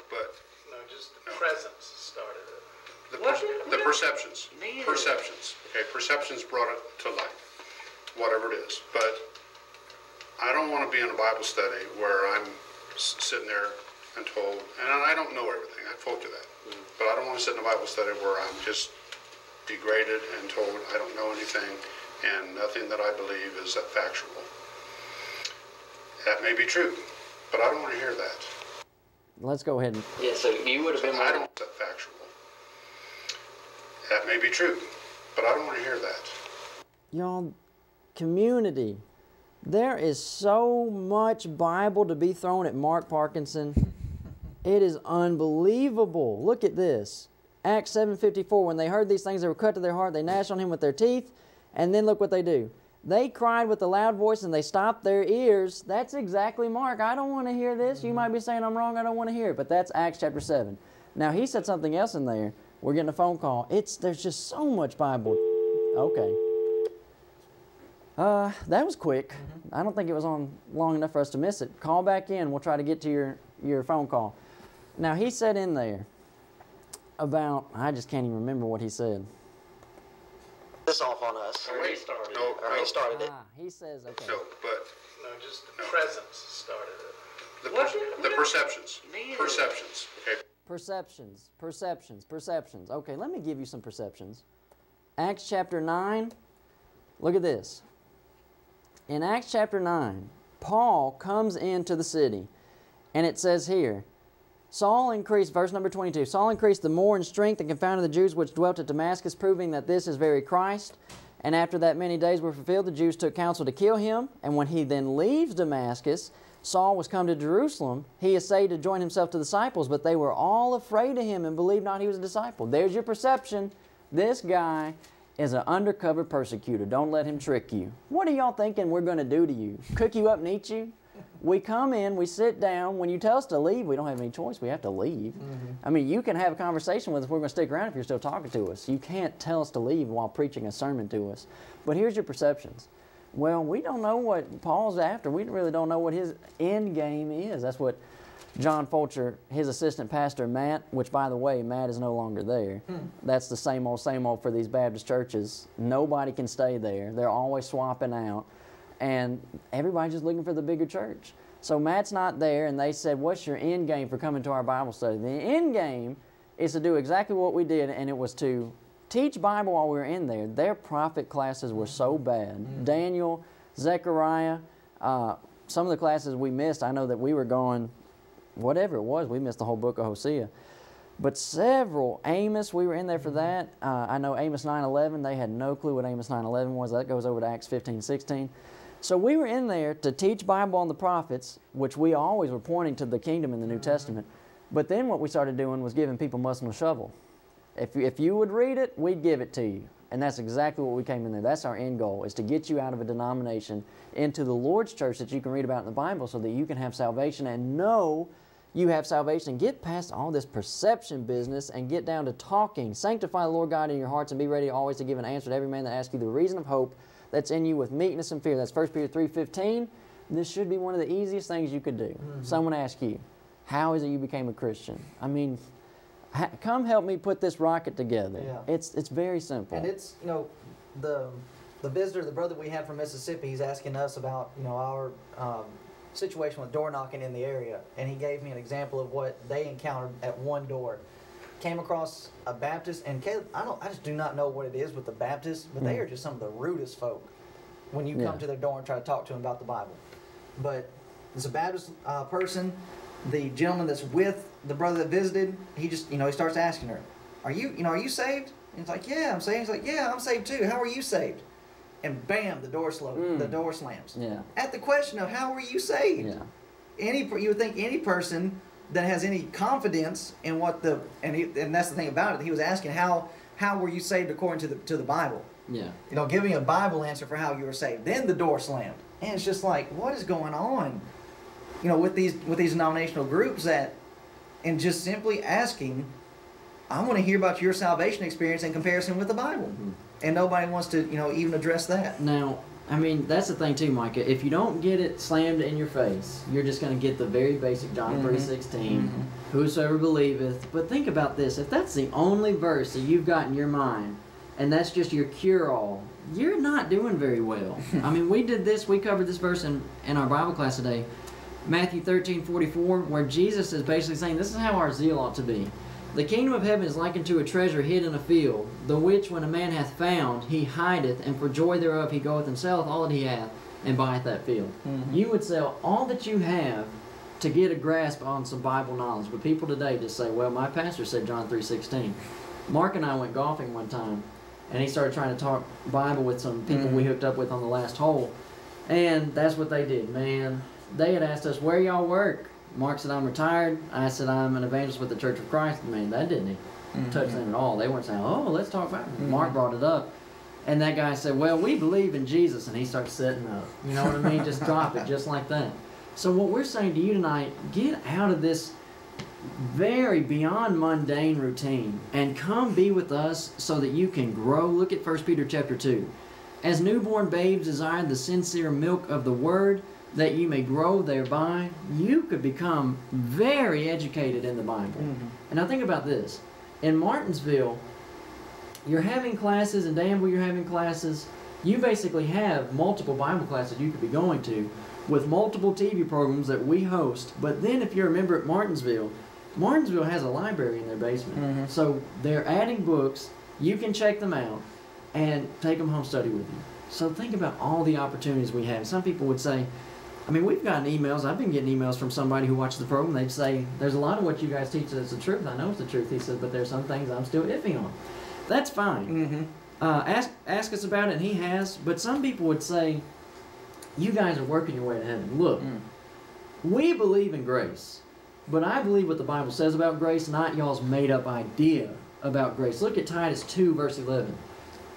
but... No, just the presence started it. The perceptions. Perceptions. Okay, perceptions brought it to light. Whatever it is. But I don't want to be in a Bible study where I'm sitting there and told, and I don't know everything, I've told you that. But I don't want to sit in a Bible study where I'm just degraded and told I don't know anything and nothing that I believe is factual. That may be true, but I don't want to hear that. Let's go ahead and... Yeah, so you would have been... I don't want that factual. That may be true, but I don't want to hear that. Y'all, community. There is so much Bible to be thrown at Mark Parkinson. It is unbelievable. Look at this. Acts 7:54, when they heard these things, they were cut to their heart. They gnashed on him with their teeth. And then look what they do. They cried with a loud voice and they stopped their ears. That's exactly Mark. I don't want to hear this. You might be saying I'm wrong. I don't want to hear it. But that's Acts chapter 7. Now, he said something else in there. We're getting a phone call. There's just so much Bible. Okay. That was quick. I don't think it was on long enough for us to miss it. Call back in. We'll try to get to your phone call. Now, he said in there about, I just can't even remember what he said. This off on us. He started No, it. He started it. He says, okay. No, but No, just the presence started it. the perceptions. Perceptions. Okay. Perceptions. Okay, let me give you some perceptions. Acts chapter 9, look at this. In Acts chapter 9, Paul comes into the city, and it says here, Saul increased, verse number 22, Saul increased the more in strength and confounded the Jews which dwelt at Damascus, proving that this is very Christ. And after that many days were fulfilled, the Jews took counsel to kill him. And when he then leaves Damascus, Saul was come to Jerusalem. He essayed to join himself to the disciples, but they were all afraid of him and believed not he was a disciple. There's your perception. This guy is an undercover persecutor. Don't let him trick you. What are y'all thinking we're going to do to you? Cook you up and eat you? We come in, we sit down. When you tell us to leave, we don't have any choice. We have to leave. I mean, you can have a conversation with us. We're going to stick around if you're still talking to us. You can't tell us to leave while preaching a sermon to us. But here's your perceptions. Well, we don't know what Paul's after. We really don't know what his end game is. That's what John Fulcher, his assistant pastor, Matt, which, by the way, Matt is no longer there. That's the same old for these Baptist churches. Nobody can stay there. They're always swapping out. And everybody's just looking for the bigger church. So Matt's not there, and they said, what's your end game for coming to our Bible study? The end game is to do exactly what we did, and it was to teach Bible while we were in there. Their prophet classes were so bad. Daniel, Zechariah, some of the classes we missed, I know that we were going, whatever it was, we missed the whole book of Hosea. But several, Amos, we were in there for that. I know Amos 9:11, they had no clue what Amos 9:11 was. That goes over to Acts 15:16. So we were in there to teach Bible on the prophets, which we always were pointing to the kingdom in the New Testament. But then what we started doing was giving people muscle and shovel. If you would read it, we'd give it to you. And that's exactly what we came in there. That's our end goal, is to get you out of a denomination into the Lord's church that you can read about in the Bible so that you can have salvation and know you have salvation, and get past all this perception business and get down to talking. Sanctify the Lord God in your hearts and be ready always to give an answer to every man that asks you the reason of hope that's in you with meekness and fear. That's 1 Peter 3:15. This should be one of the easiest things you could do. Someone asks you, how is it you became a Christian? I mean, come help me put this rocket together. Yeah. It's very simple. And it's, the visitor, the brother we had from Mississippi, he's asking us about, our situation with door knocking in the area. And he gave me an example of what they encountered at one door. Came across a Baptist, and Caleb, I just do not know what it is with the Baptists, but they are just some of the rudest folk when you come to their door and try to talk to them about the Bible. But it's a Baptist person. The gentleman that's with the brother that visited, he just, he starts asking her, are you saved? And he's like, yeah, I'm saved. He's like, yeah, I'm saved too. How are you saved? And bam, the door slams. Yeah. At the question of how were you saved? Yeah. You would think any person that has any confidence in what and that's the thing about it. He was asking how were you saved according to the Bible? Yeah. Give me a Bible answer for how you were saved. Then the door slammed, and it's just like, what is going on? With these denominational groups and just simply asking, I want to hear about your salvation experience in comparison with the Bible, and nobody wants to even address that. Now, I mean, that's the thing too, Micah. If you don't get it slammed in your face, you're just going to get the very basic John 3:16, whosoever believeth. But think about this. If that's the only verse that you've got in your mind, and that's just your cure-all, you're not doing very well. I mean, we covered this verse in our Bible class today, Matthew 13:44, where Jesus is basically saying, this is how our zeal ought to be. The kingdom of heaven is likened to a treasure hid in a field, the which when a man hath found, he hideth, and for joy thereof he goeth and selleth all that he hath, and buyeth that field. You would sell all that you have to get a grasp on some Bible knowledge. But people today just say, well, my pastor said John 3:16. Mark and I went golfing one time, and he started trying to talk Bible with some people we hooked up with on the last hole. And that's what they did, man. They had asked us, where y'all work? Mark said, I'm retired. I said, I'm an evangelist with the Church of Christ. Man, that didn't touch them at all. They weren't saying, oh, let's talk about it. Mark brought it up. And that guy said, well, we believe in Jesus. And he starts setting up. You know what I mean? Just drop it, just like that. So what we're saying to you tonight, get out of this very beyond mundane routine and come be with us so that you can grow. Look at 1 Peter chapter 2. As newborn babes desire the sincere milk of the word, that you may grow thereby. You could become very educated in the Bible. And now think about this. In Martinsville, you're having classes, in Danville you're having classes. You basically have multiple Bible classes you could be going to with multiple TV programs that we host. But then if you're a member at Martinsville has a library in their basement. So they're adding books. You can check them out and take them home, study with you. So think about all the opportunities we have. Some people would say, I mean, we've gotten emails. I've been getting emails from somebody who watches the program. They'd say, there's a lot of what you guys teach that's the truth. I know it's the truth. He said, but there's some things I'm still iffy on. That's fine. Ask us about it, and he has. But some people would say, you guys are working your way to heaven. Look, we believe in grace. But I believe what the Bible says about grace, not y'all's made-up idea about grace. Look at Titus 2, verse 11.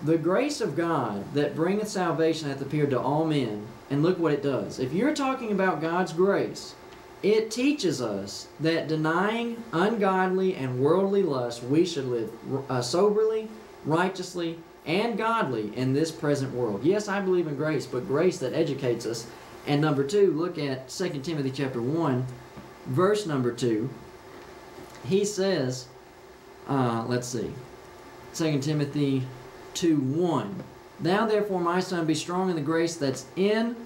The grace of God that bringeth salvation hath appeared to all men. And look what it does. If you're talking about God's grace, it teaches us that denying ungodly and worldly lust, we should live soberly, righteously, and godly in this present world. Yes, I believe in grace, but grace that educates us. And number 2, look at 2 Timothy chapter 1, verse number 2. He says, let's see, 2 Timothy 2:1. Thou therefore, my son, be strong in the grace that's in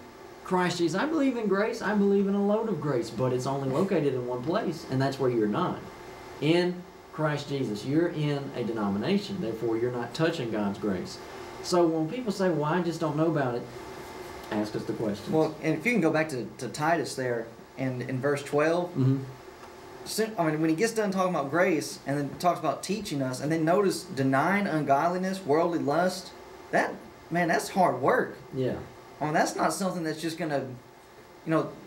Christ Jesus. I believe in grace. I believe in a load of grace, but it's only located in one place, and that's where you're not. In Christ Jesus. You're in a denomination. Therefore, you're not touching God's grace. So when people say, well, I just don't know about it, ask us the questions. Well, and if you can go back to Titus there, and in verse 12, I mean, when he gets done talking about grace, and then talks about teaching us, and then notice denying ungodliness, worldly lust, that's hard work. Yeah. I mean, that's not something that's just going to,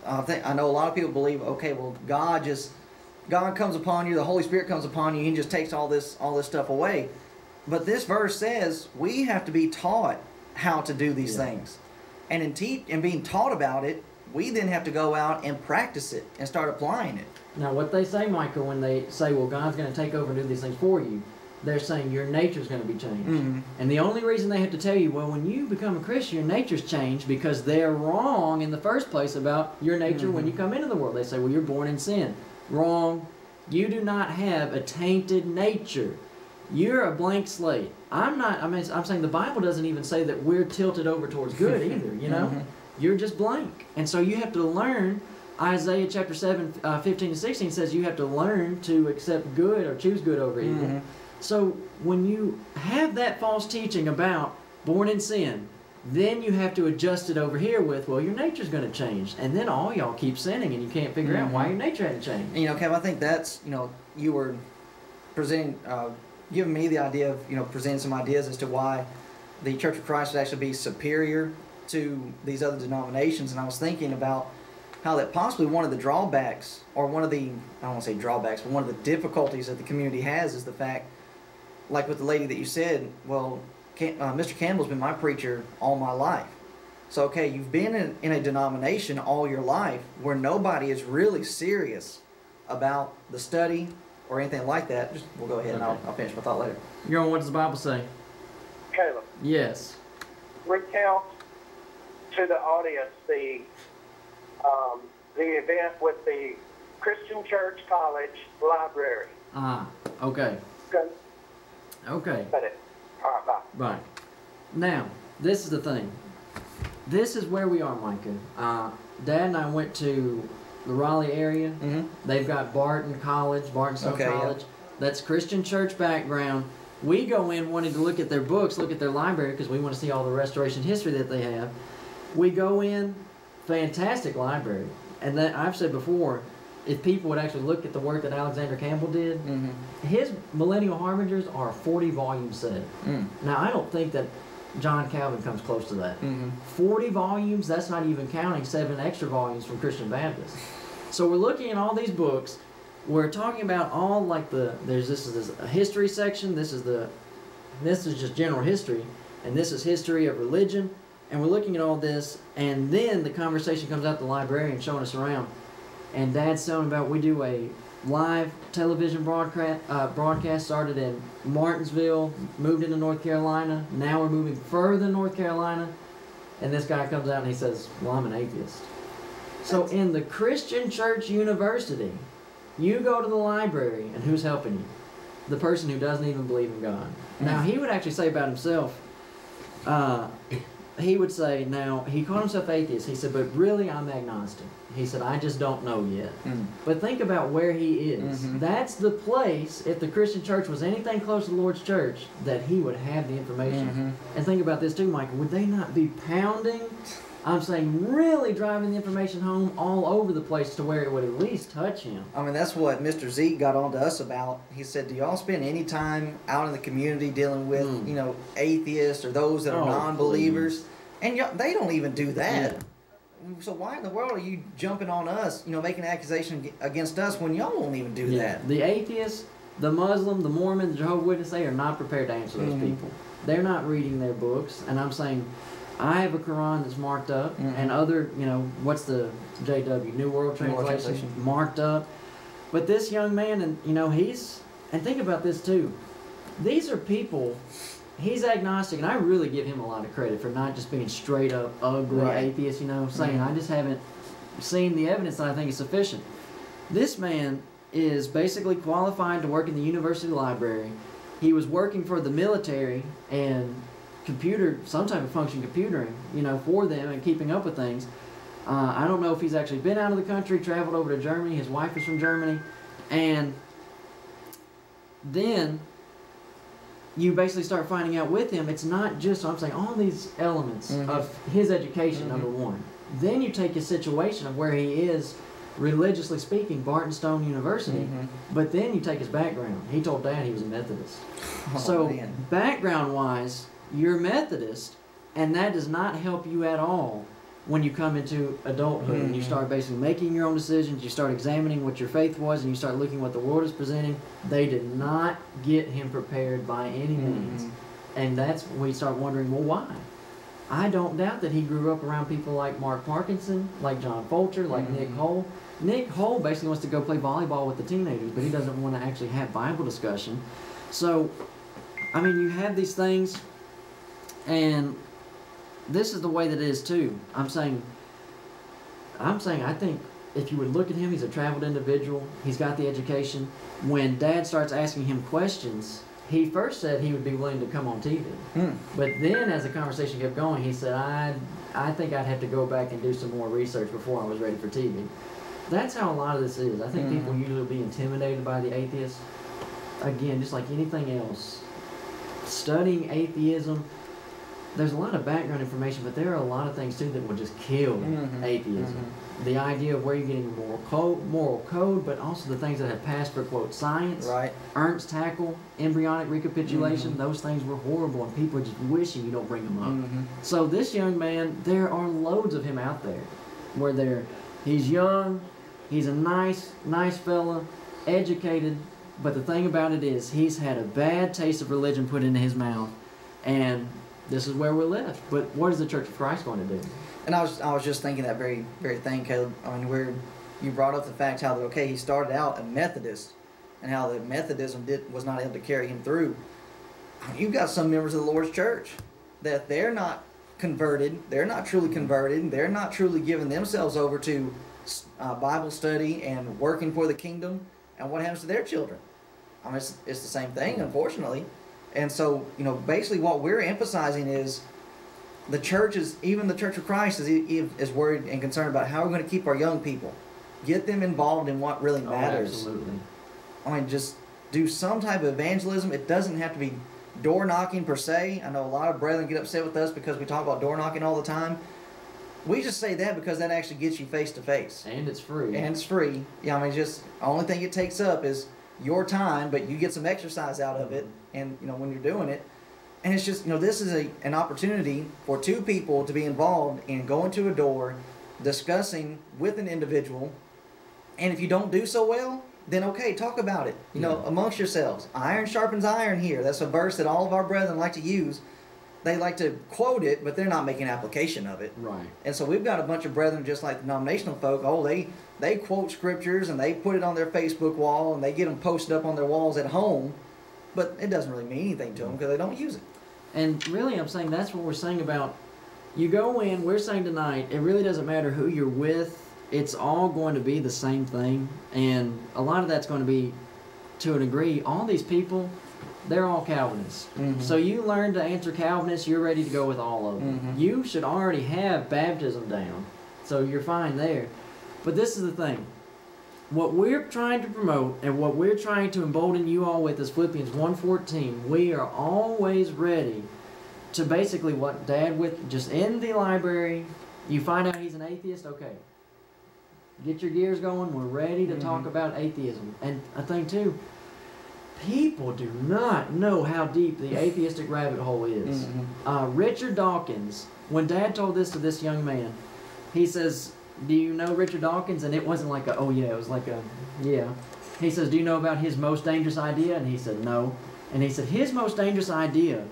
I know a lot of people believe, okay, well, God comes upon you, the Holy Spirit comes upon you, He just takes all this stuff away. But this verse says we have to be taught how to do these things. And in being taught about it, we then have to go out and practice it and start applying it. Now, what they say, Micah, when they say, well, God's going to take over and do these things for you, they're saying your nature's going to be changed. And the only reason they have to tell you, well, when you become a Christian, your nature's changed, because they're wrong in the first place about your nature when you come into the world. They say, well, you're born in sin. Wrong. You do not have a tainted nature. You're a blank slate. I'm saying the Bible doesn't even say that we're tilted over towards good either, you know? You're just blank. And so you have to learn. Isaiah chapter 7, 15 to 16 says you have to learn to accept good or choose good over evil. So when you have that false teaching about born in sin, then you have to adjust it over here with, well, your nature's going to change. And then all y'all keep sinning and you can't figure out why your nature hadn't changed. And, Kev, I think that's, you were presenting, giving me the idea of, presenting some ideas as to why the Church of Christ would actually be superior to these other denominations. And I was thinking about how that possibly one of the drawbacks, or one of the, I don't want to say drawbacks, but one of the difficulties that the community has is the fact, like with the lady that you said, well, Mr. Campbell's been my preacher all my life. So, okay, you've been in a denomination all your life where nobody is really serious about the study or anything like that. We'll go ahead and I'll finish my thought later. You're on, what does the Bible say? Caleb. Yes. Recount to the audience the event with the Christian Church College Library. Okay. Good. Okay. Got it. All right, bye. Right. Now, this is the thing. This is where we are, Micah. Dad and I went to the Raleigh area. They've got Barton Stone College. Yeah. That's Christian church background. We go in wanting to look at their books, look at their library, because we want to see all the restoration history that they have. We go in, fantastic library. And that I've said before, if people would actually look at the work that Alexander Campbell did, his Millennial Harbingers are a 40-volume set. Now, I don't think that John Calvin comes close to that. 40 volumes, that's not even counting 7 extra volumes from Christian Baptist. So we're looking at all these books. We're talking about all like this is a history section, this is just general history, and this is history of religion, and we're looking at all this, and then the conversation comes out the librarian showing us around, and Dad's telling about we do a live television broadcast started in Martinsville, moved into North Carolina, now we're moving further North Carolina, and this guy comes out and he says, well, I'm an atheist. So in the Christian Church University, you go to the library, and who's helping you? The person who doesn't even believe in God. Now, he would actually say about himself, he would say, now, he called himself atheist. He said, but really, I'm agnostic. He said, I just don't know yet. But think about where he is. That's the place, if the Christian church was anything close to the Lord's church, that he would have the information. And think about this too, Michael. Would they not be pounding, I'm saying really driving the information home all over the place to where it would at least touch him? I mean, that's what Mr. Zeke got on to us about. He said, do y'all spend any time out in the community dealing with, you know, atheists or those that are non-believers? Please. And they don't even do that. So why in the world are you jumping on us, you know, making an accusation against us when y'all won't even do that? The atheist, the Muslim, the Mormon, the Jehovah's Witness, they are not prepared to answer those people. They're not reading their books. And I'm saying, I have a Quran that's marked up, and other, you know, what's the JW, New World Translation, marked up. But this young man, and you know, and think about this too, these are people, he's agnostic, and I really give him a lot of credit for not just being straight up ugly atheist, you know, saying, I just haven't seen the evidence that I think is sufficient. This man is basically qualified to work in the university library. He was working for the military and some type of function computering, you know, for them and keeping up with things. I don't know if he's actually been out of the country, traveled over to Germany. His wife is from Germany. And then you basically start finding out with him, it's not just, I'm saying, all these elements of his education, number one. Then you take his situation of where he is, religiously speaking, Bartonstone University, but then you take his background. He told Dad he was a Methodist. Background-wise, you're Methodist, and that does not help you at all when you come into adulthood and you start basically making your own decisions, you start examining what your faith was, and you start looking what the world is presenting. They did not get him prepared by any means. And that's when we start wondering, well, why? I don't doubt that he grew up around people like Mark Parkinson, like John Fulcher, like Nick Hole. Nick Hole basically wants to go play volleyball with the teenagers, but he doesn't want to actually have Bible discussion. So, I mean, you have these things, and this is the way that it is too. I'm saying, I think if you would look at him, he's a traveled individual. He's got the education. When Dad starts asking him questions, he first said he would be willing to come on TV. But then as the conversation kept going, he said, I think I'd have to go back and do some more research before I was ready for TV. That's how a lot of this is. I think people usually will be intimidated by the atheist. Again, just like anything else. Studying atheism, there's a lot of background information, but there are a lot of things too that will just kill atheism. The idea of where you're getting moral code, but also the things that have passed for, quote, science. Ernst Haeckel, embryonic recapitulation, those things were horrible, and people are just wishing you don't bring them up. So this young man, there are loads of him out there where he's young, he's a nice fella, educated, but the thing about it is he's had a bad taste of religion put into his mouth, and this is where we're left. But what is the Church of Christ going to do? And I was just thinking that very thing, Caleb. I mean, where you brought up the fact how he started out a Methodist, and how the Methodism was not able to carry him through. You've got some members of the Lord's church that they're not converted, they're not truly converted, they're not truly giving themselves over to Bible study and working for the kingdom. And what happens to their children? I mean, it's the same thing, unfortunately. And so, you know, basically what we're emphasizing is the church even the Church of Christ is worried and concerned about how we're going to keep our young people. Get them involved in what really matters. Absolutely. I mean, just do some type of evangelism. It doesn't have to be door knocking per se. I know a lot of brethren get upset with us because we talk about door knocking all the time. We just say that because that actually gets you face to face. And it's free. And it's free. Yeah, I mean, just the only thing it takes up is your time, but you get some exercise out of it. And, you know, when you're doing it, And it's just, this is an opportunity for two people to be involved in going to a door, discussing with an individual, and if you don't do so well, then okay, talk about it, amongst yourselves. Iron sharpens iron here. That's a verse that all of our brethren like to use. They like to quote it, but they're not making application of it. Right. And so we've got a bunch of brethren just like the denominational folk. Oh, they quote scriptures and they put it on their Facebook wall and they get them posted up on their walls at home, but it doesn't really mean anything to them because they don't use it. And really, I'm saying that's what we're saying about, you go in, we're saying tonight, it really doesn't matter who you're with. It's all going to be the same thing. And a lot of that's going to be, to a degree, all these people, they're all Calvinists. Mm-hmm. So you learn to answer Calvinists, you're ready to go with all of them. Mm-hmm. You should already have baptism down. So you're fine there. But this is the thing. What we're trying to promote and what we're trying to embolden you all with is Philippians 1:14. We are always ready to basically what Dad with just in the library, you find out he's an atheist, okay. Get your gears going, we're ready to talk about atheism. And I think too, people do not know how deep the atheistic rabbit hole is. Richard Dawkins, when Dad told this to this young man, he says, do you know Richard Dawkins? And it wasn't like a, oh yeah, it was like a, yeah. He says, do you know about his most dangerous idea? And he said, no. And he said, his most dangerous idea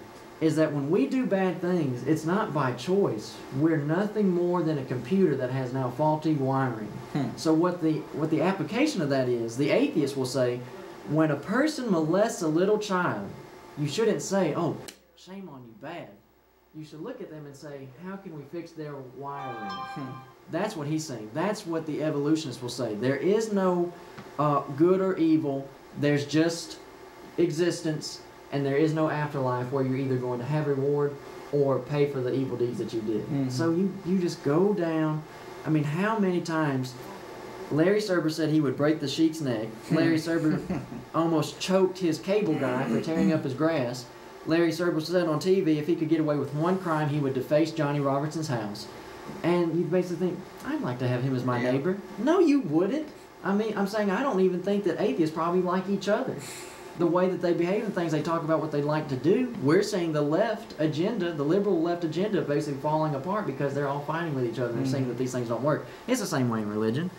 is that when we do bad things, it's not by choice. We're nothing more than a computer that has now faulty wiring. So what the application of that is, the atheist will say, when a person molests a little child, you shouldn't say, oh, shame on you, bad. You should look at them and say, how can we fix their wiring? That's what he's saying. That's what the evolutionists will say. There is no good or evil. There's just existence, and there is no afterlife where you're either going to have reward or pay for the evil deeds that you did. So you just go down. I mean, how many times Larry Serber said he would break the sheik's neck. Larry Serber almost choked his cable guy for tearing up his grass. Larry Serber said on TV if he could get away with one crime, he would deface Johnny Robertson's house. And you basically think, I'd like to have him as my neighbor. No, you wouldn't. I mean, I'm saying I don't even think that atheists probably like each other. The way that they behave and things, they talk about what they like to do. We're saying the left agenda, the liberal left agenda, basically falling apart because they're all fighting with each other and saying that these things don't work. It's the same way in religion.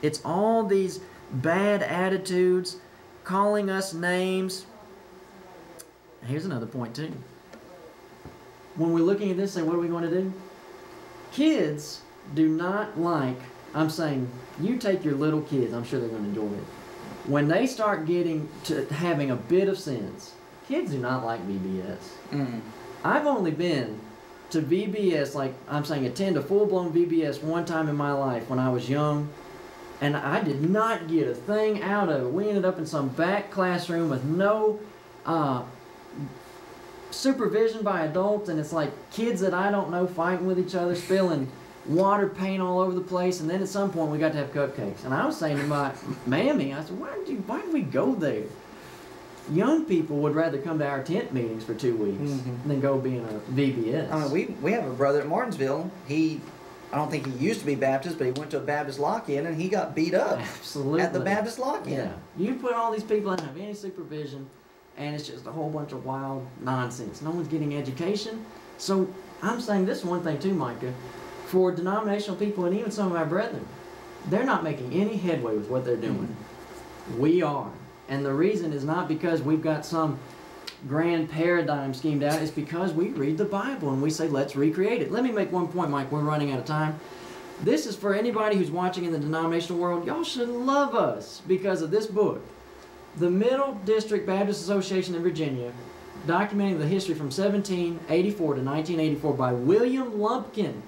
It's all these bad attitudes, calling us names. Here's another point too. When we're looking at this, say, what are we going to do? Kids do not like, I'm saying, you take your little kids, I'm sure they're going to enjoy it. When they start getting to having a bit of sense, kids do not like VBS. I've only been to VBS, like I'm saying, attend a full-blown VBS one time in my life when I was young, and I did not get a thing out of it. We ended up in some back classroom with no supervision by adults, and it's like kids that I don't know fighting with each other, spilling water paint all over the place, and then at some point we got to have cupcakes. And I was saying to my mammy, I said, why did we go there? Young people would rather come to our tent meetings for 2 weeks than go be in a VBS. I mean, we have a brother at Martinsville. I don't think he used to be Baptist, but he went to a Baptist lock-in and he got beat up at the Baptist lock-in. Yeah. You put all these people in, don't have any supervision, and it's just a whole bunch of wild nonsense. No one's getting education. So I'm saying this one thing too, Micah. For denominational people and even some of our brethren, they're not making any headway with what they're doing. We are. And the reason is not because we've got some grand paradigm schemed out. It's because we read the Bible and we say, let's recreate it. Let me make one point, Mike. We're running out of time. This is for anybody who's watching in the denominational world. Y'all should love us because of this book. The Middle District Baptist Association in Virginia, documenting the history from 1784 to 1984 by William Lumpkin.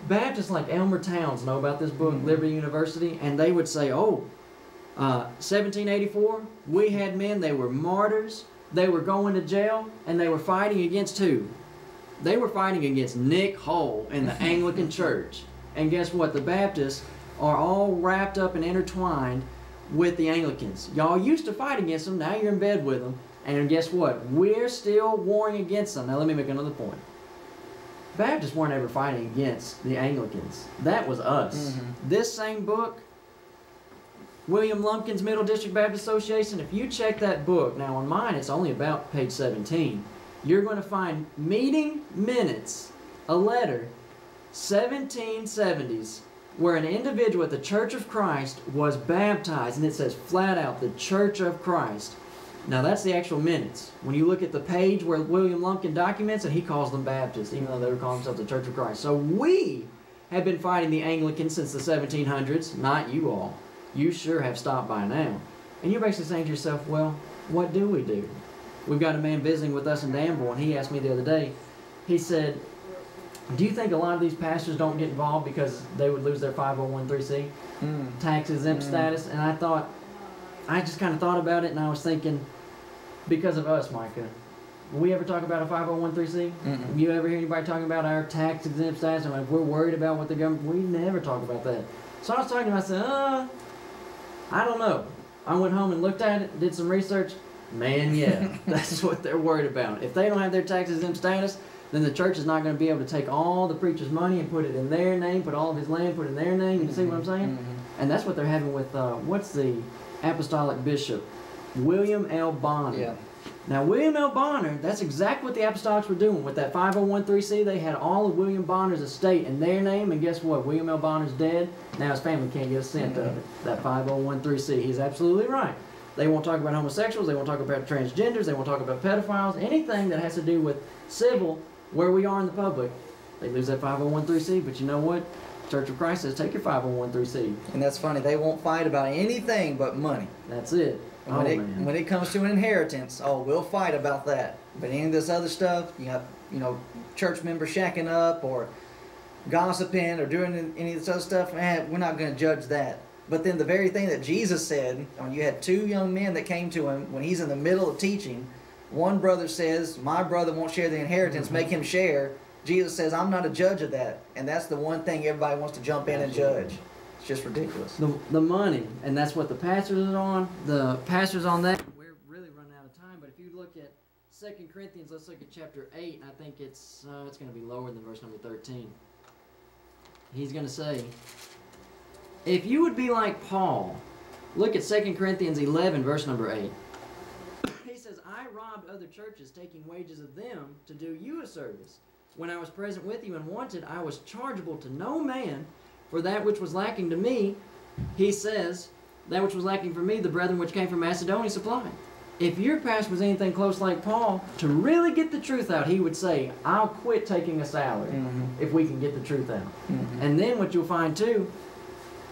Baptists like Elmer Towns know about this book, Liberty University, and they would say, 1784, we had men, they were martyrs, they were going to jail, and they were fighting against who? They were fighting against Nick Hull in the Anglican Church. And guess what? The Baptists are all wrapped up and intertwined with the Anglicans. Y'all used to fight against them, now you're in bed with them, and guess what? We're still warring against them. Now let me make another point. Baptists weren't ever fighting against the Anglicans. That was us. This same book, William Lumpkin's Middle District Baptist Association, if you check that book, now on mine it's only about page 17. you're going to find meeting minutes, a letter, 1770s, where an individual at the Church of Christ was baptized, and it says flat out, the Church of Christ. Now that's the actual minutes. When you look at the page where William Lumpkin documents it, he calls them Baptists, even though they were calling themselves the Church of Christ. So we have been fighting the Anglicans since the 1700s, not you all. You sure have stopped by now. And you're basically saying to yourself, well, what do we do? We've got a man visiting with us in Danville, and he asked me the other day, he said, do you think a lot of these pastors don't get involved because they would lose their 501c tax exempt status? And I just kind of thought about it, and I was thinking, because of us, Micah, will we ever talk about a 501c? You ever hear anybody talking about our tax exempt status? And if we're worried about what the government, we never talk about that. So I was talking to myself, I don't know. I went home and looked at it, did some research. Man, yeah, that's what they're worried about. If they don't have their tax exempt status, then the church is not going to be able to take all the preacher's money and put it in their name, put all of his land, put it in their name. You see what I'm saying? And that's what they're having with, what's the apostolic bishop? William L. Bonner. Yeah. Now, William L. Bonner, that's exactly what the apostolics were doing. With that 501c, they had all of William Bonner's estate in their name, and guess what? William L. Bonner's dead. Now his family can't get a cent of it. That 501c. He's absolutely right. They won't talk about homosexuals. They won't talk about transgenders. They won't talk about pedophiles. Anything that has to do with civil, where we are in the public, they lose that 501c. But you know what? Church of Christ says, take your 501c. And that's funny. They won't fight about anything but money. That's it. When it comes to an inheritance, we'll fight about that. But any of this other stuff, you got, church members shacking up or gossiping or doing any of this other stuff, we're not going to judge that. But then the very thing that Jesus said, when you had two young men that came to him when he's in the middle of teaching, one brother says, my brother won't share the inheritance, make him share. Jesus says, I'm not a judge of that. And that's the one thing everybody wants to jump in and judge. It's just ridiculous. The money, and that's what the pastors are on. The pastors on that, we're really running out of time. But if you look at 2 Corinthians, let's look at chapter 8. I think it's going to be lower than verse number 13. He's going to say, if you would be like Paul, look at 2 Corinthians 11, verse number 8. He says, I robbed other churches, taking wages of them to do you a service. When I was present with you and wanted, I was chargeable to no man. For that which was lacking to me, he says, that which was lacking for me, the brethren which came from Macedonia supplied. If your pastor was anything close like Paul, to really get the truth out, he would say, I'll quit taking a salary if we can get the truth out. And then what you'll find too,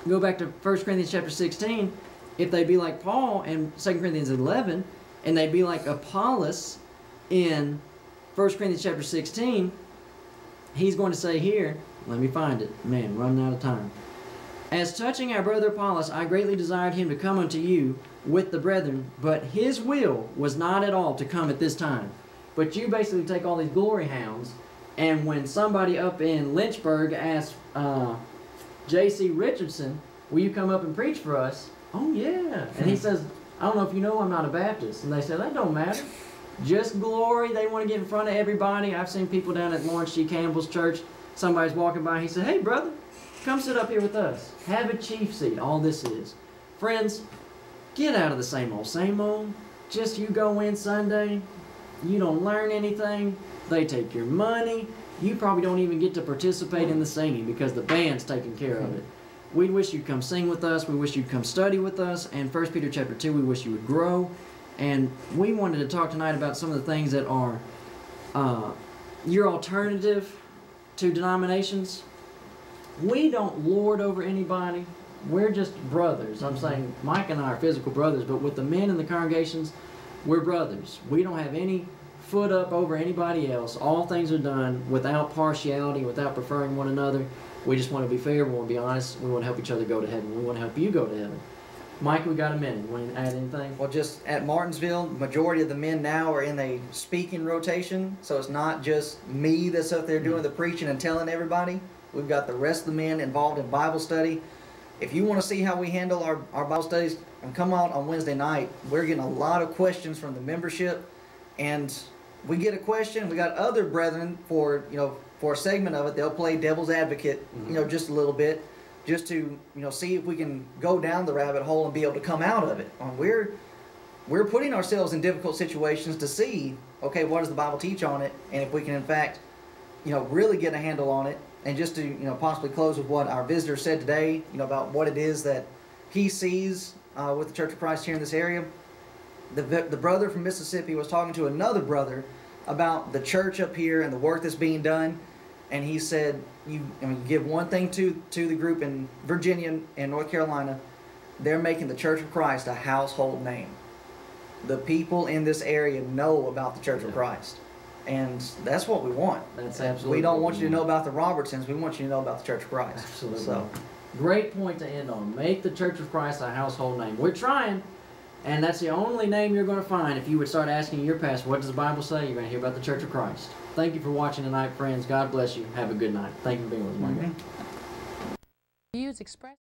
go back to 1 Corinthians chapter 16, if they be like Paul in 2 Corinthians 11, and they be like Apollos in 1 Corinthians chapter 16, he's going to say here, let me find it. Man, running out of time. As touching our brother Apollos, I greatly desired him to come unto you with the brethren, but his will was not at all to come at this time. But you basically take all these glory hounds, and when somebody up in Lynchburg asks J.C. Richardson, will you come up and preach for us? Oh, yeah. And he says, I don't know if you know, I'm not a Baptist. And they say, that don't matter. Just glory. They want to get in front of everybody. I've seen people down at Lawrence G. Campbell's church. Somebody's walking by. He said, hey, brother, come sit up here with us. Have a chief seat. All this is. Friends, get out of the same old, same old. Just you go in Sunday. You don't learn anything. They take your money. You probably don't even get to participate in the singing because the band's taking care of it. We wish you'd come sing with us. We wish you'd come study with us. And 1 Peter chapter 2, we wish you would grow. And we wanted to talk tonight about some of the things that are your alternative to denominations. We don't lord over anybody. We're just brothers. I'm saying Mike and I are physical brothers, but with the men in the congregations, we're brothers. We don't have any foot up over anybody else. All things are done without partiality, without preferring one another. We just want to be fair. We want to be honest. We want to help each other go to heaven. We want to help you go to heaven. Mike, we got a minute. You want to add anything? Well, just at Martinsville, the majority of the men now are in a speaking rotation. So it's not just me that's up there doing the preaching and telling everybody. We've got the rest of the men involved in Bible study. If you want to see how we handle our Bible studies, and come out on Wednesday night, we're getting a lot of questions from the membership. And we get a question, we got other brethren for a segment of it, they'll play devil's advocate, just a little bit, just to, see if we can go down the rabbit hole and be able to come out of it. we're putting ourselves in difficult situations to see, okay, what does the Bible teach on it, and if we can in fact, really get a handle on it. And just to possibly close with what our visitor said today, about what it is that he sees with the Church of Christ here in this area. The brother from Mississippi was talking to another brother about the church up here and the work that's being done, and he said, you give one thing to the group in Virginia and North Carolina, they're making the Church of Christ a household name. The people in this area know about the Church of Christ. And that's what we want. That's absolutely. We don't want you to know about the Robertsons. We want you to know about the Church of Christ. Absolutely. So, great point to end on. Make the Church of Christ a household name. We're trying, and that's the only name you're going to find. If you would start asking your pastor, what does the Bible say? You're going to hear about the Church of Christ. Thank you for watching tonight, friends. God bless you. Have a good night. Thank you for being with us, Micah. Views expressed.